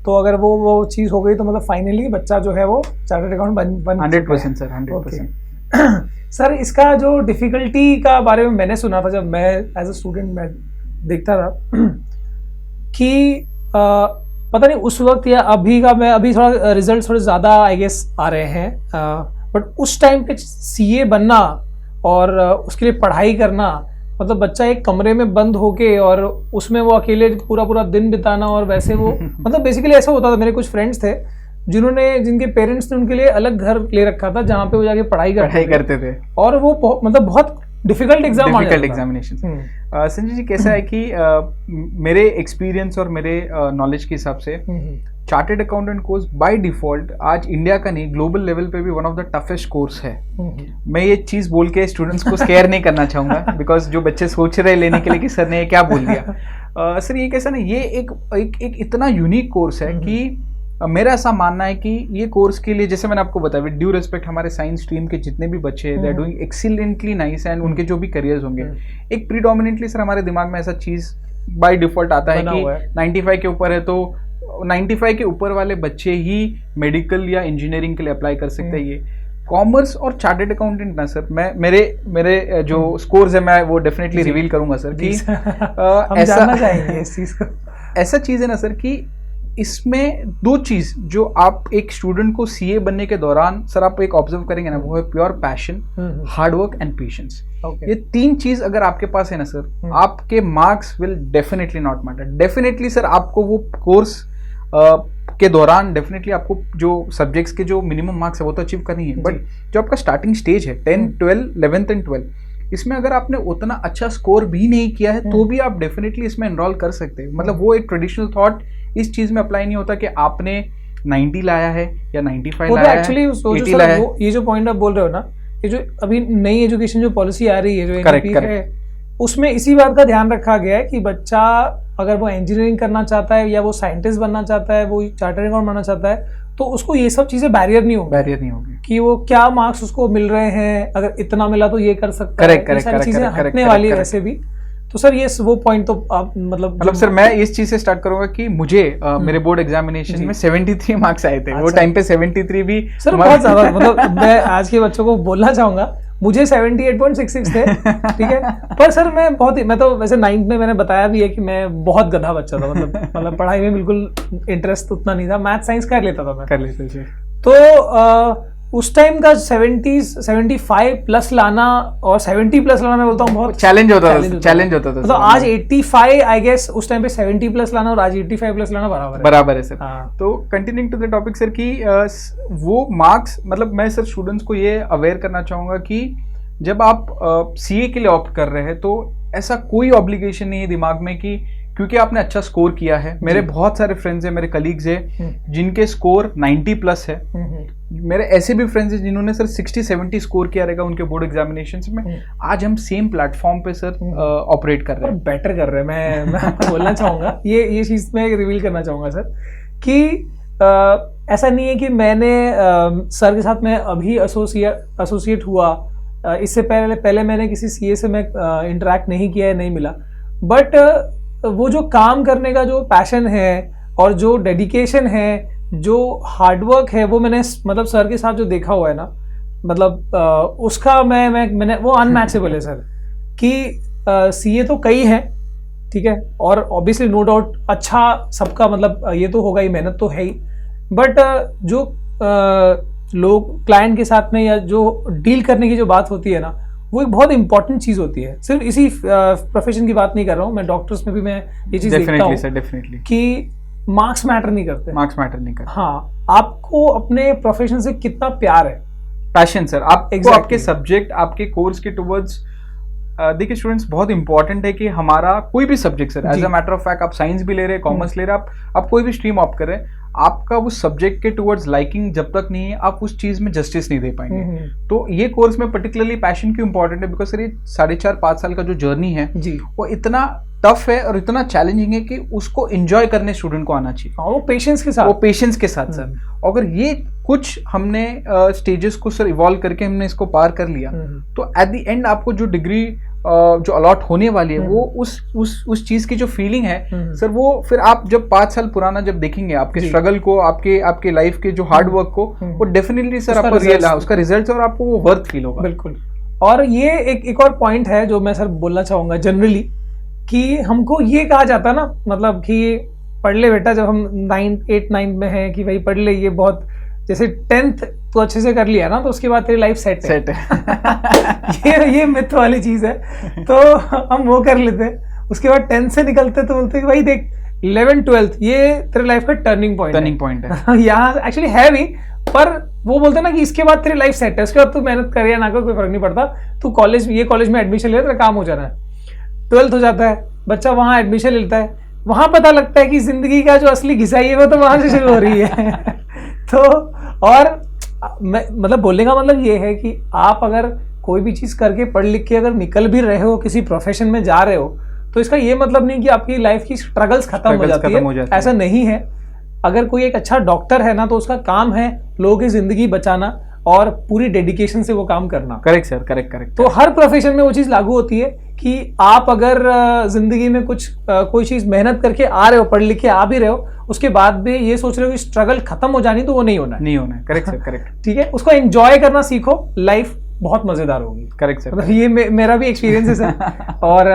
तो अगर वो चीज़ हो गई तो मतलब फाइनली बच्चा जो है वो चार्टर्ड अकाउंट बन 100% सर, 100%। सर इसका जो डिफिकल्टी का बारे में मैंने सुना था जब मैं एज अ स्टूडेंट मैं देखता था कि पता नहीं उस वक्त या अभी का, मैं अभी थोड़ा रिजल्ट थोड़े ज़्यादा आई गेस आ रहे हैं, बट उस टाइम पे CA बनना और उसके लिए पढ़ाई करना, मतलब बच्चा एक कमरे में बंद होके और उसमें वो अकेले पूरा दिन बिताना, और वैसे वो मतलब बेसिकली ऐसा होता था। मेरे कुछ फ्रेंड्स थे जिनके पेरेंट्स ने उनके लिए अलग घर ले रखा था जहाँ पे वो जाके पढ़ाई करते थे, और वो मतलब बहुत डिफिकल्ट एग्जामिनेशन। संजय जी कैसा है कि मेरे एक्सपीरियंस और मेरे नॉलेज के हिसाब से chartered accountant course by default आज इंडिया का नहीं, ग्लोबल लेवल पे भी one of the toughest course है। मैं ये चीज बोल के स्टूडेंट्स को स्केयर नहीं करना चाहूंगा, बिकॉज जो बच्चे सोच रहे लेने के लिए कि सर ने ये क्या बोल दिया, सर ये कैसा ना, ये एक इतना यूनिक कोर्स है कि मेरा ऐसा मानना है कि ये कोर्स के लिए, जैसे मैंने आपको बताया, विद ड्यू रिस्पेक्ट हमारे साइंस स्ट्रीम के जितने भी बच्चे हैं, they are doing excellently nice, and उनके जो भी करियर्स होंगे, एक प्रीडोमिनेंटली सर हमारे दिमाग में ऐसा चीज बाय डिफॉल्ट आता है कि 95 के ऊपर है तो 95 के ऊपर वाले बच्चे ही मेडिकल या इंजीनियरिंग के लिए अप्लाई कर सकते हैं। ये कॉमर्स और चार्टर्ड अकाउंटेंट ना सर, मैं मेरे जो स्कोर्स है मैं वो डेफिनेटली रिवील करूंगा सर कि हम जानना चाहेंगे इस चीज को। ऐसा चीज है ना सर कि इसमें दो चीज जो आप एक स्टूडेंट को सीए बनने के दौरान सर आप एक ऑब्जर्व करेंगे ना, वो है pure passion, hard work and patience. ये तीन चीज अगर आपके पास है ना सर, आपके marks will definitely not matter. Definitely sir आपको वो कोर्स के दौरान डेफिनेटली आपको जो सब्जेक्ट्स के जो मिनिमम मार्क्स है वो तो अचीव करनी है, बट जो आपका स्टार्टिंग स्टेज है 10, 12, 11th एंड 12, इसमें अगर आपने उतना अच्छा स्कोर भी नहीं किया है तो भी आप डेफिनेटली इसमें एनरोल कर सकते हैं। मतलब वो एक ट्रेडिशनल थॉट इस चीज में अप्लाई नहीं होता कि आपने 90 लाया है या 95 लाया है, 80 लाया है। ये जो पॉइंट आप बोल रहे हो ना, ये जो अभी नई एजुकेशन जो पॉलिसी आ रही है जो NEP है, उसमें इसी बात का ध्यान रखा गया है कि बच्चा अगर वो इंजीनियरिंग करना चाहता है या वो साइंटिस्ट बनना चाहता है, वो चार्टर्ड अकाउंटेंट बनना चाहता है, तो उसको ये सब चीजें बैरियर नहीं होगी कि वो क्या मार्क्स उसको मिल रहे हैं, अगर इतना मिला तो ये कर सकता है, ये सारी चीजें हटने वाली है वैसे भी। तो सर ये वो पॉइंट तो आप मतलब सर मैं इस चीज से स्टार्ट करूंगा कि मुझे मेरे बोर्ड एग्जामिनेशन में 73 मार्क्स आए थे। वो टाइम पे 73 भी सर बहुत ज्यादा, मतलब मैं आज के बच्चों को बोलना चाहूंगा, मुझे 78.66 थे, ठीक है, पर सर मैं तो वैसे 9th में मैंने बताया भी है कि मैं बहुत गधा बच्चा था, मतलब पढ़ाई में बिल्कुल इंटरेस्ट उतना नहीं था, मैथ साइंस कर लेता था मैं, तो उस टाइम का 75 प्लस लाना और 70 प्लस लाना मैं बोलता हूँ बहुत चैलेंज होता था। मतलब आज 85 आई गेस, उस टाइम पे 70 प्लस लाना और आज 85 प्लस लाना बराबर है सर। तो continuing to the topic sir कि वो मार्क्स, मतलब मैं सर स्टूडेंट्स को ये अवेयर करना चाहूँगा कि जब आप सीए के लिए ऑप्ट कर रहे हैं तो ऐसा कोई ऑब्लिगेशन नहीं है दिमाग में कि क्योंकि आपने अच्छा स्कोर किया है। मेरे बहुत सारे फ्रेंड्स हैं, मेरे कलीग्स हैं जिनके स्कोर 90 प्लस है। मेरे ऐसे भी फ्रेंड्स हैं जिन्होंने सर 60-70 स्कोर किया रहेगा उनके बोर्ड एग्जामिनेशंस में। आज हम सेम प्लेटफॉर्म पे सर ऑपरेट कर रहे हैं, बेटर कर रहे हैं। मैं आपको बोलना चाहूँगा, ये चीज़ मैं रिवील करना चाहूँगा सर कि ऐसा नहीं है कि मैंने सर के साथ में अभी एसोसिएट हुआ, इससे पहले मैंने किसी सीए से मैं इंटरेक्ट नहीं किया है, नहीं मिला, बट वो जो काम करने का जो पैशन है और जो डेडिकेशन है, जो हार्डवर्क है, वो मैंने मतलब सर के साथ जो देखा हुआ है ना, मतलब उसका मैंने वो अनमैचेबल है सर कि सीए तो कई हैं, ठीक है, और ऑब्वियसली नो डाउट अच्छा सबका मतलब ये तो होगा ही, मेहनत तो है ही, बट जो लोग क्लाइंट के साथ में या जो डील करने की जो बात होती है ना, वो एक बहुत इंपॉर्टेंट चीज होती है। सिर्फ इसी प्रोफेशन की बात नहीं कर रहा हूँ मैं, डॉक्टर्स में भी मैं ये चीज देखता हूँ कि मार्क्स मैटर नहीं करते। हाँ, आपको अपने प्रोफेशन से कितना प्यार है, पैशन सर, आपको आपके सब्जेक्ट, आपके कोर्स के टुवर्ड्स। देखिए स्टूडेंट्स, बहुत इंपॉर्टेंट है कि हमारा कोई भी subject sir, as a matter of fact, आप साइंस भी ले रहे हैं, कॉमर्स ले रहे हैं, आप कोई भी स्ट्रीम ऑप्ट कर रहे हैं, आपका उस सब्जेक्ट के टुवर्ड्स लाइकिंग जब तक नहीं है, आप उस चीज में जस्टिस नहीं दे पाएंगे। तो ये कोर्स में पर्टिकुलरली पैशन क्यों इंपॉर्टेंट है, बिकॉज सर ये 4.5-5 साल का जो जर्नी है जी, वो इतना टफ है और इतना चैलेंजिंग है कि उसको एंजॉय करने स्टूडेंट को आना चाहिए, वो पेशेंस के साथ सर। अगर ये कुछ हमने स्टेजेस को सर इवॉल्व करके हमने इसको पार कर लिया, तो एट द एंड आपको जो डिग्री जो अलॉट होने वाली है, वो उस चीज की जो फीलिंग है सर, वो फिर आप जब 5 साल पुराना जब देखेंगे आपके स्ट्रगल को, आपके लाइफ के जो हार्ड वर्क को, वो डेफिनेटली सर आपको उसका रिजल्ट और आपको वो वर्थ फील होगा। बिल्कुल। और ये एक और पॉइंट है जो मैं सर बोलना चाहूंगा जनरली, कि हमको ये कहा जाता है ना, मतलब कि पढ़ ले बेटा, जब हम 8-9 में हैं कि भाई पढ़ ले, ये बहुत, जैसे 10th तो अच्छे से कर लिया ना तो उसके बाद तेरी लाइफ सेट है। ये मिथ वाली चीज है, तो हम वो कर लेते हैं। उसके बाद 10th से निकलते तो बोलते हैं कि भाई देख 11th-12th ये तेरे लाइफ का टर्निंग पॉइंट है। यहाँ एक्चुअली है भी, पर वो बोलते हैं ना कि इसके बाद तेरी लाइफ सेट है, उसके बाद तू मेहनत कर या ना कर कोई फर्क नहीं पड़ता, तू कॉलेज में एडमिशन ले, तेरा काम हो जाना है। 12th हो जाता है, बच्चा वहाँ एडमिशन लेता है, वहाँ पता लगता है कि जिंदगी का जो असली घिसाई है वो तो वहाँ से शुरू हो रही है। तो और मतलब बोलने का मतलब ये है कि आप अगर कोई भी चीज़ करके पढ़ लिख के अगर निकल भी रहे हो, किसी प्रोफेशन में जा रहे हो, तो इसका ये मतलब नहीं कि आपकी लाइफ की स्ट्रगल्स खत्म हो जाती है, ऐसा नहीं है। अगर कोई एक अच्छा डॉक्टर है ना, तो उसका काम है लोगों की जिंदगी बचाना और पूरी डेडिकेशन से वो काम करना। Correct sir, correct. तो हर प्रोफेशन में वो चीज़ लागू होती है कि आप अगर जिंदगी में कोई चीज़ मेहनत करके आ रहे हो, पढ़ लिख के आ भी रहे हो, उसके बाद भी ये सोच रहे हो कि स्ट्रगल खत्म हो जानी, तो वो नहीं होना है। Correct sir, correct. ठीक है, उसको एंजॉय करना सीखो, लाइफ बहुत मजेदार होगी। Correct sir. मतलब ये मेरा भी एक्सपीरियंस है सर। और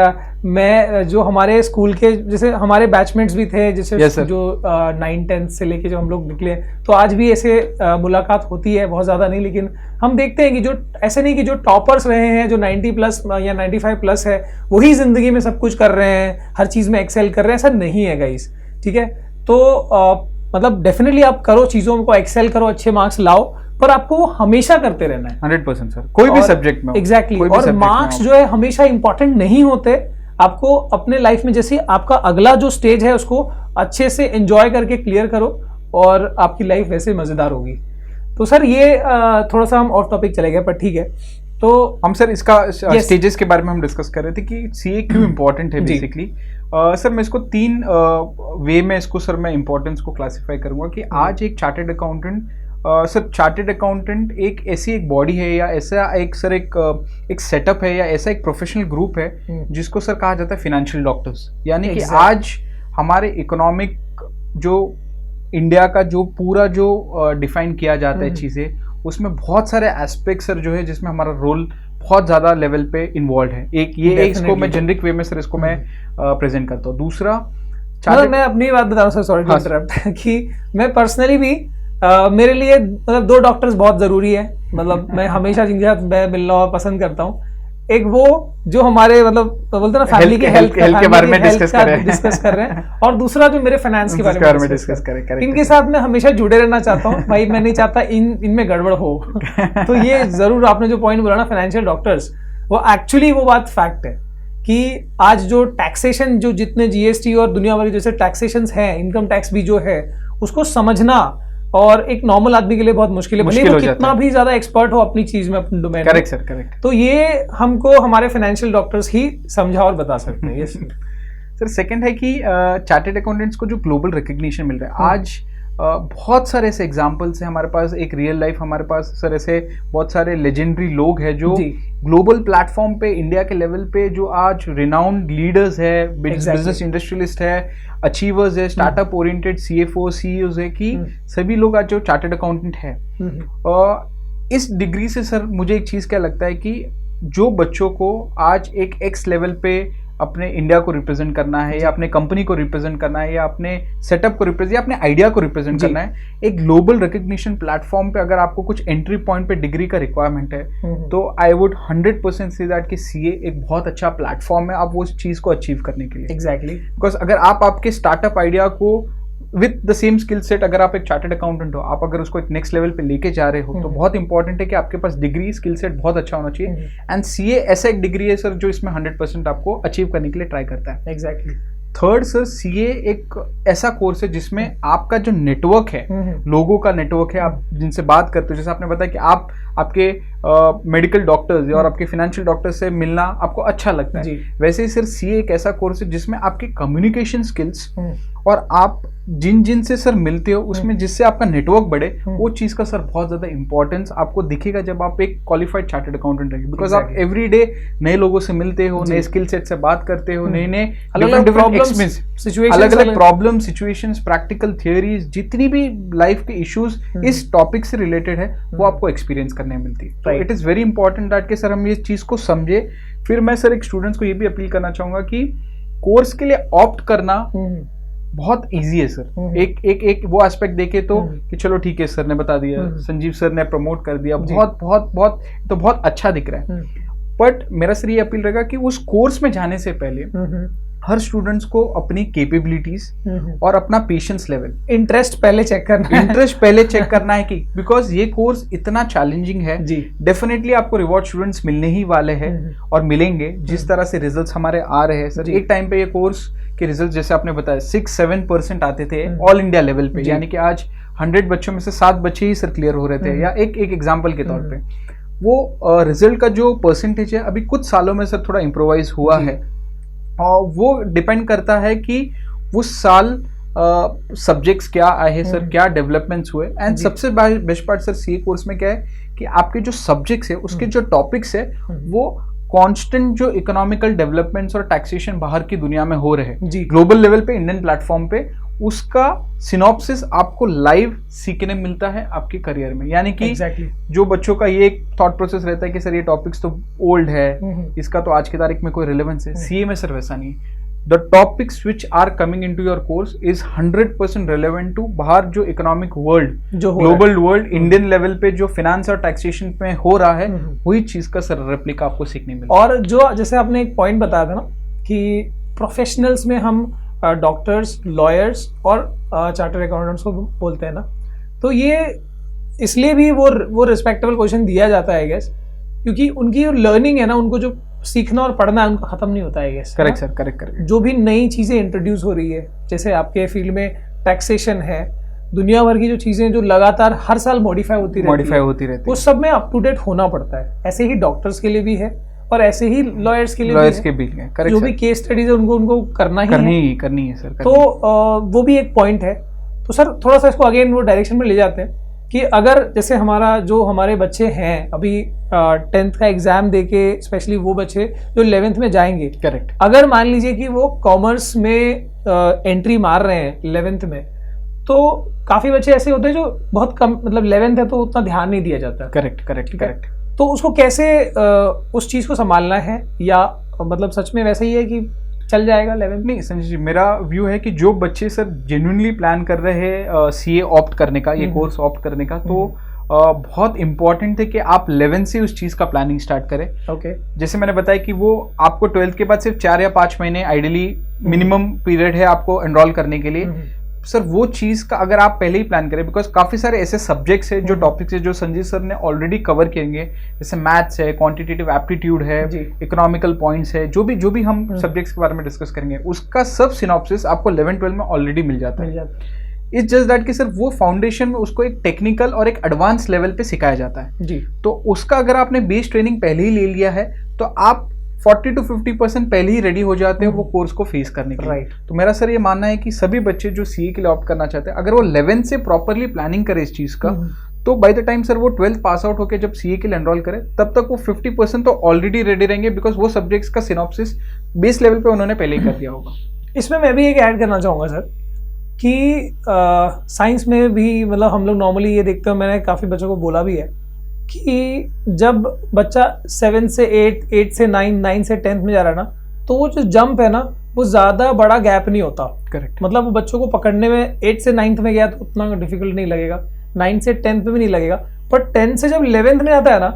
मैं जो हमारे स्कूल के जैसे हमारे बैचमेट्स भी थे जैसे Yes, sir. जो 9-10 से लेके जो हम लोग निकले, तो आज भी ऐसे मुलाकात होती है, बहुत ज़्यादा नहीं, लेकिन हम देखते हैं कि जो ऐसे नहीं कि जो टॉपर्स रहे हैं जो 90+ या 95+ है वही ज़िंदगी में सब कुछ कर रहे हैं, हर चीज़ में एक्सेल कर रहे हैं, ऐसा नहीं है गाइस। ठीक है, तो मतलब डेफिनेटली आप करो, चीज़ों को एक्सेल करो, अच्छे मार्क्स लाओ, पर आपको वो हमेशा करते रहना है। 100% सर, कोई भी सब्जेक्ट में। एग्जैक्टली। और मार्क्स जो है हमेशा इंपॉर्टेंट नहीं होते। आपको अपने लाइफ में जैसे आपका अगला जो स्टेज है उसको अच्छे से एंजॉय करके क्लियर करो और आपकी लाइफ वैसे मजेदार होगी। तो सर ये थोड़ा सा हम ऑफ टॉपिक चले गए, पर ठीक है। तो हम सर इसका स्टेजेस के बारे में हम डिस्कस कर रहे थे कि सीए क्यों इम्पोर्टेंट है बेसिकली। सर मैं इसको 3 वे में इसको सर मैं इम्पोर्टेंस को क्लासिफाई करूंगा कि आज एक chartered accountant, sir chartered accountant एक ऐसी एक बॉडी है या ऐसा एक सर एक सेटअप है या ऐसा एक प्रोफेशनल ग्रुप है जिसको सर कहा जाता है फाइनेंशियल डॉक्टर्स। यानी कि आज हमारे इकोनॉमिक जो इंडिया का जो पूरा जो डिफाइन किया जाता है चीज़ें, उसमें बहुत सारे एस्पेक्ट सर जो है जिसमें हमारा रोल बहुत ज़्यादा लेवल पे इन्वॉल्व है। एक ये इसको मैं जेनरिक वे में सर इसको मैं प्रेजेंट करता हूँ। दूसरा मतलब मैं अपनी बात बता रहा हूँ सर, सॉरी टू इंटरप्ट, कि मैं पर्सनली भी मेरे लिए मतलब 2 डॉक्टर्स बहुत ज़रूरी है। मतलब मैं हमेशा जिनके साथ मैं मिलना पसंद करता हूँ। एक वो जो हमारे मतलब बोलते हैं ना फैमिली की हेल्थ के बारे में डिस्कस कर रहे हैं, और दूसरा जो मेरे फाइनेंस के बारे में डिस्कस करें। इनके साथ मैं हमेशा जुड़े रहना चाहता हूँ भाई, मैं नहीं चाहता इनमें गड़बड़ हो। तो ये जरूर आपने जो पॉइंट बोला ना फाइनेंशियल डॉक्टर्स, वो एक्चुअली वो बात फैक्ट है कि आज जो टैक्सेशन जो जितने जीएसटी और दुनिया भर के जैसे टैक्सेशंस हैं, इनकम टैक्स भी जो है उसको समझना और एक नॉर्मल आदमी के लिए बहुत मुश्किल है, भले वो कितना भी ज्यादा एक्सपर्ट हो अपनी चीज में, अपने डोमेन में। Correct sir, correct. तो ये हमको हमारे फाइनेंशियल डॉक्टर्स ही समझा और बता सकते हैं। Yes sir. सेकंड है कि चार्टर्ड अकाउंटेंट्स को जो ग्लोबल रिकग्निशन मिल रहा है आज, बहुत सारे ऐसे एग्जाम्पल्स हैं हमारे पास, एक रियल लाइफ हमारे पास सर ऐसे बहुत सारे लेजेंडरी लोग हैं जो ग्लोबल प्लेटफॉर्म पे इंडिया के लेवल पे जो आज रिनाउंड लीडर्स है, बिजनेस इंडस्ट्रियलिस्ट है, अचीवर्स है, स्टार्टअप ओरिएंटेड सीएफओ सीईओज है, कि सभी लोग आज जो चार्टर्ड अकाउंटेंट है। इस डिग्री से सर मुझे एक चीज़ क्या लगता है कि जो बच्चों को आज एक एक्स लेवल पे अपने इंडिया को रिप्रेजेंट करना है या अपने कंपनी को रिप्रेजेंट करना है या अपने सेटअप को रिप्रेजेंट या अपने आइडिया को रिप्रेजेंट करना है, एक ग्लोबल रिकग्निशन प्लेटफॉर्म पे अगर आपको कुछ एंट्री पॉइंट पे डिग्री का रिक्वायरमेंट है तो आई वुड 100% से दैट कि सीए एक बहुत अच्छा प्लेटफॉर्म है आप वो चीज़ को अचीव करने के लिए। एग्जैक्टली। बिकॉज अगर आप आपके स्टार्टअप आइडिया को with the same skill set, अगर आप एक चार्टर्ड अकाउंटेंट हो, आप अगर उसको एक नेक्स्ट लेवल पे लेके जा रहे हो तो बहुत इंपॉर्टेंट है कि आपके पास डिग्री स्किल सेट बहुत अच्छा होना चाहिए। एंड सीए ऐसा एक डिग्री है सर जो इसमें 100% आपको अचीव करने के लिए ट्राई करता है। एग्जैक्टली। थर्ड सर, सीए एक ऐसा कोर्स है जिसमें आपका जो नेटवर्क है, लोगों का नेटवर्क है, आप जिनसे बात करते हो, जैसे आपने बताया कि आप आपके मेडिकल डॉक्टर्स और आपके फाइनेंशियल डॉक्टर्स से मिलना आपको अच्छा लगता है, वैसे ही सर सीए एक ऐसा कोर्स है जिसमें आपके कम्युनिकेशन स्किल्स और आप जिन से सर मिलते हो उसमें जिससे आपका नेटवर्क बढ़े, वो चीज़ का सर बहुत ज़्यादा इंपॉर्टेंस आपको दिखेगा जब आप एक क्वालिफाइड चार्टर्ड अकाउंटेंट रहेंगे। बिकॉज आप एवरी डे नए लोगों से मिलते हो, नए स्किल सेट से बात करते हो, नए नए अलग अलग प्रॉब्लम सिचुएशंस, प्रैक्टिकल थियोरीज, जितनी भी लाइफ के इश्यूज इस टॉपिक से रिलेटेड है वो आपको एक्सपीरियंस करने मिलती है। तो it is very important that कि सर हम ये चीज़ को समझे। फिर मैं सर एक स्टूडेंट्स को ये भी अपील करना चाहूँगा कि कोर्स के लिए ऑप्ट करना बहुत इजी है सर। एक वो एस्पेक्ट देखे तो कि चलो ठीक है सर ने बता दिया, संजीव सर ने प्रमोट कर दिया, बहुत बहुत बहुत तो बहुत अच्छा दिख रहा है। बट मेरा सर ये अपील रहेगा कि उस कोर्स में जाने से पहले हर स्टूडेंट्स को अपनी कैपेबिलिटीज और अपना पेशेंस लेवल, इंटरेस्ट पहले चेक करना है कि बिकॉज ये कोर्स इतना चैलेंजिंग है, डेफिनेटली आपको रिवॉर्ड स्टूडेंट्स मिलने ही वाले हैं और मिलेंगे जिस तरह से रिजल्ट्स हमारे आ रहे हैं सर। एक टाइम पे ये कोर्स के रिजल्ट जैसे आपने बताया 6-7% आते थे ऑल इंडिया लेवल पे, यानी कि आज 100 बच्चों में से 7 बच्चे ही सर क्लियर हो रहे थे, या एक एग्जाम्पल के तौर पे। वो रिजल्ट का जो परसेंटेज है अभी कुछ सालों में सर थोड़ा इम्प्रोवाइज हुआ है, और वो डिपेंड करता है कि उस साल सब्जेक्ट्स क्या आए सर, क्या डेवलपमेंट्स हुए। एंड सबसे best part sir CA course में क्या है कि आपके जो सब्जेक्ट्स है उसके जो टॉपिक्स है वो कांस्टेंट जो इकोनॉमिकल डेवलपमेंट्स और टैक्सेशन बाहर की दुनिया में हो रहे हैं ग्लोबल लेवल पे, इंडियन प्लेटफॉर्म पे, उसका सिनॉप्सिस आपको लाइव सीखने मिलता है आपके करियर में। यानी कि जो बच्चों का ये एक थॉट प्रोसेस रहता है कि सर ये टॉपिक्स तो ओल्ड है, इसका तो आज की तारीख में कोई रिलेवेंस है, सीए में सर वैसा नहीं। The topics which are coming into your course is 100% relevant to बाहर जो इकोनॉमिक वर्ल्ड, जो ग्लोबल वर्ल्ड, इंडियन लेवल पे जो फाइनेंस और टैक्सेशन पे हो रहा है, वही चीज का सर रेप्लिका आपको सीखने मिलता है। और जो जैसे आपने एक पॉइंट बताया था ना कि प्रोफेशनल्स में हम डॉक्टर्स, लॉयर्स और चार्टर्ड अकाउंटेंट्स को बोलते हैं ना, तो ये इसलिए भी वो रिस्पेक्टेबल पोजीशन दिया जाता है आई गेस, क्योंकि उनकी जो लर्निंग है ना, उनको जो सीखना और पढ़ना है उनका खत्म नहीं होता है I guess. Correct sir, correct. जो भी नई चीजें इंट्रोड्यूस हो रही है, जैसे आपके फील्ड में टैक्सेशन है, दुनिया भर की जो चीजें जो लगातार हर साल मॉडिफाई होती रहती है, उस सब में अप टू डेट होना पड़ता है। ऐसे ही डॉक्टर्स के लिए भी है और ऐसे ही लॉयर्स के लिए भी है। जो भी केस स्टडीज है उनको करना ही है सर। तो वो भी एक पॉइंट है। तो सर थोड़ा सा इसको अगेन वो डायरेक्शन में ले जाते हैं कि अगर जैसे हमारे बच्चे हैं अभी 10th का एग्जाम देके, स्पेशली वो बच्चे जो 11th में जाएंगे, करेक्ट, अगर मान लीजिए कि वो कॉमर्स में एंट्री मार रहे हैं 11th में, तो काफी बच्चे ऐसे होते हैं जो बहुत कम, मतलब 11th है तो उतना ध्यान नहीं दिया जाता। करेक्ट। तो उसको कैसे उस चीज को संभालना है, या मतलब सच में वैसा ही है कि चल जाएगा 11th? नहीं संजय जी, मेरा व्यू है कि जो बच्चे सर जेन्युइनली प्लान कर रहे हैं सीए ऑप्ट करने का, ये कोर्स ऑप्ट करने का, तो बहुत इंपॉर्टेंट है कि आप 11th से उस चीज का प्लानिंग स्टार्ट करें। ओके। जैसे मैंने बताया कि वो आपको 12th के बाद सिर्फ 4 या 5 महीने आइडियली मिनिमम पीरियड है आपको एनरोल करने के लिए। सर वो चीज का अगर आप पहले ही प्लान करें, बिकॉज काफी सारे ऐसे सब्जेक्ट्स है, जो टॉपिक्स है, जो संजय सर ने ऑलरेडी कवर किएंगे, जैसे मैथ्स है, क्वांटिटेटिव एप्टीट्यूड है, इकोनॉमिकल पॉइंट्स है, जो भी हम सब्जेक्ट्स के बारे में डिस्कस करेंगे, उसका सब सिनॉप्सिस आपको 11-12 में ऑलरेडी मिल जाता है। इट्स जस्ट दैट कि सर वो फाउंडेशन में उसको एक टेक्निकल और एक एडवांस लेवल पे सिखाया जाता है जी। तो उसका अगर आपने बेस ट्रेनिंग पहले ही ले लिया है, तो आप 40 to 50% पहले ही रेडी हो जाते हैं वो कोर्स को फेस करने के लिए। तो मेरा सर ये मानना है कि सभी बच्चे जो सीए के लिए ऑप्ट करना चाहते हैं, अगर वो 11th से प्रॉपरली प्लानिंग करे इस चीज का, तो बाय द टाइम सर वो 12th पास आउट होकर जब सीए के लिए एनरोल करे, तब तक वो 50% तो ऑलरेडी रेडी रहेंगे, बिकॉज वो सब्जेक्ट्स का सिनॉप्सिस बेस लेवल पे उन्होंने पहले ही कर दिया होगा। इसमें मैं भी एक ऐड करना चाहूँगा सर कि साइंस में भी, मतलब हम लोग नॉर्मली ये देखते हैं, मैंने काफ़ी बच्चों को बोला भी है कि जब बच्चा 7 से 8, 8 से 9, 9 से 10th में जा रहा है ना, तो वो जो जंप है ना, वो ज़्यादा बड़ा गैप नहीं होता। करेक्ट। मतलब वो बच्चों को पकड़ने में 8 से 9th में गया तो उतना डिफिकल्ट नहीं लगेगा, 9 से 10th में भी नहीं लगेगा, पर 10 से जब 11th में आता है ना,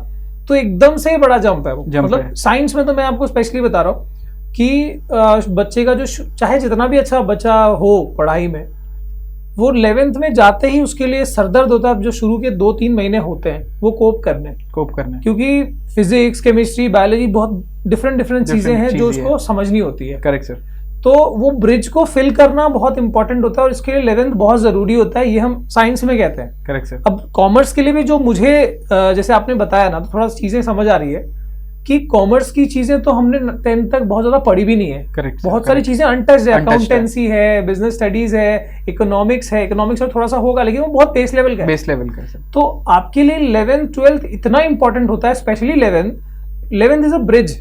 तो एकदम से बड़ा जंप है वो। मतलब साइंस में तो मैं आपको स्पेशली बता रहा हूँ कि बच्चे का जो चाहे जितना भी अच्छा बच्चा हो पढ़ाई में, वो 11th में जाते ही उसके लिए सरदर्द होता है। जो शुरू के 2-3 महीने होते हैं वो कोप करने, क्योंकि फिजिक्स, केमिस्ट्री, बायोलॉजी बहुत डिफरेंट चीजें हैं जो उसको समझनी होती है। Correct sir. तो वो ब्रिज को फिल करना बहुत इंपॉर्टेंट होता है और इसके लिए 11th बहुत जरूरी होता है, ये हम साइंस में कहते हैं। Correct sir. अब कॉमर्स के लिए भी जो मुझे जैसे आपने बताया ना, तो थोड़ा चीजें समझ आ रही है कि कॉमर्स की चीजें तो हमने 10th तक बहुत ज्यादा पढ़ी भी नहीं है। करेक्ट। बहुत सारी चीजें अनटच्ड है, अकाउंटेंसी है, बिजनेस स्टडीज है, इकोनॉमिक्स है। इकोनॉमिक्स में थोड़ा सा होगा, लेकिन वो बहुत बेस लेवल का है। तो आपके लिए 11th 12th इतना इंपॉर्टेंट होता है, specially 11th is a bridge.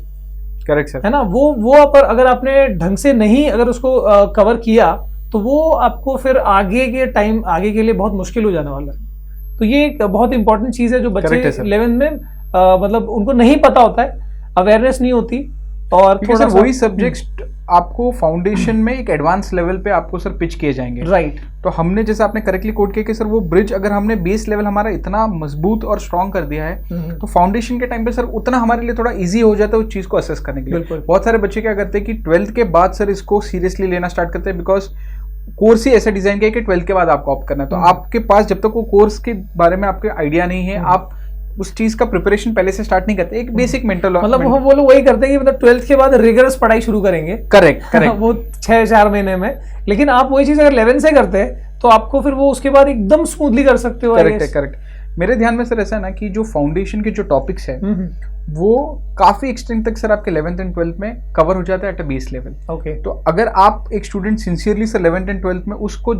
Correct sir. है ना, वो अगर आपने ढंग से नहीं अगर उसको कवर किया, तो वो आपको फिर आगे के लिए बहुत मुश्किल हो जाने वाला है। तो ये एक बहुत इंपॉर्टेंट चीज है जो बच्चे 11th में मतलब उनको नहीं पता होता है, अवेयरनेस नहीं होती। और थोड़ा सा वही सब्जेक्ट आपको फाउंडेशन में एक एडवांस लेवल पे आपको सर पिच किए जाएंगे। राइट। तो हमने जैसे आपने करेक्टली कोट किया कि सर वो ब्रिज अगर हमने बेस लेवल हमारा इतना मजबूत और स्ट्रॉन्ग कर दिया है, तो फाउंडेशन के टाइम पे सर उतना हमारे लिए थोड़ा इजी हो जाता है उस चीज को असेस करने के लिए। बहुत सारे बच्चे क्या करते हैं कि 12th के बाद सर इसको सीरियसली लेना स्टार्ट करते हैं, बिकॉज कोर्स ही ऐसा डिजाइन किया कि 12th के बाद आपको ऑप्ट करना है। तो आपके पास जब तक वो कोर्स के बारे में आपके आइडिया नहीं है, आप उस चीज का प्रिपरेशन पहले से स्टार्ट नहीं करते। एक बेसिक मेंटल, मतलब वो लोग वही करते हैं कि मतलब 12th के बाद रिगरस पढ़ाई शुरू करेंगे। करेक्ट वो 6-4 महीने में। लेकिन आप वही चीज अगर 11th से करते हैं तो आपको फिर वो उसके बाद एकदम स्मूथली कर सकते हो। करेक्ट। मेरे ध्यान में सर ऐसा है ना कि जो फाउंडेशन के जो टॉपिक्स है वो काफी एक्सटेंट तक सर आपके 11th एंड 12th में कवर हो जाता है at a base level. Okay. तो अगर आप एक student sincerely sir 11th and 12th में उसको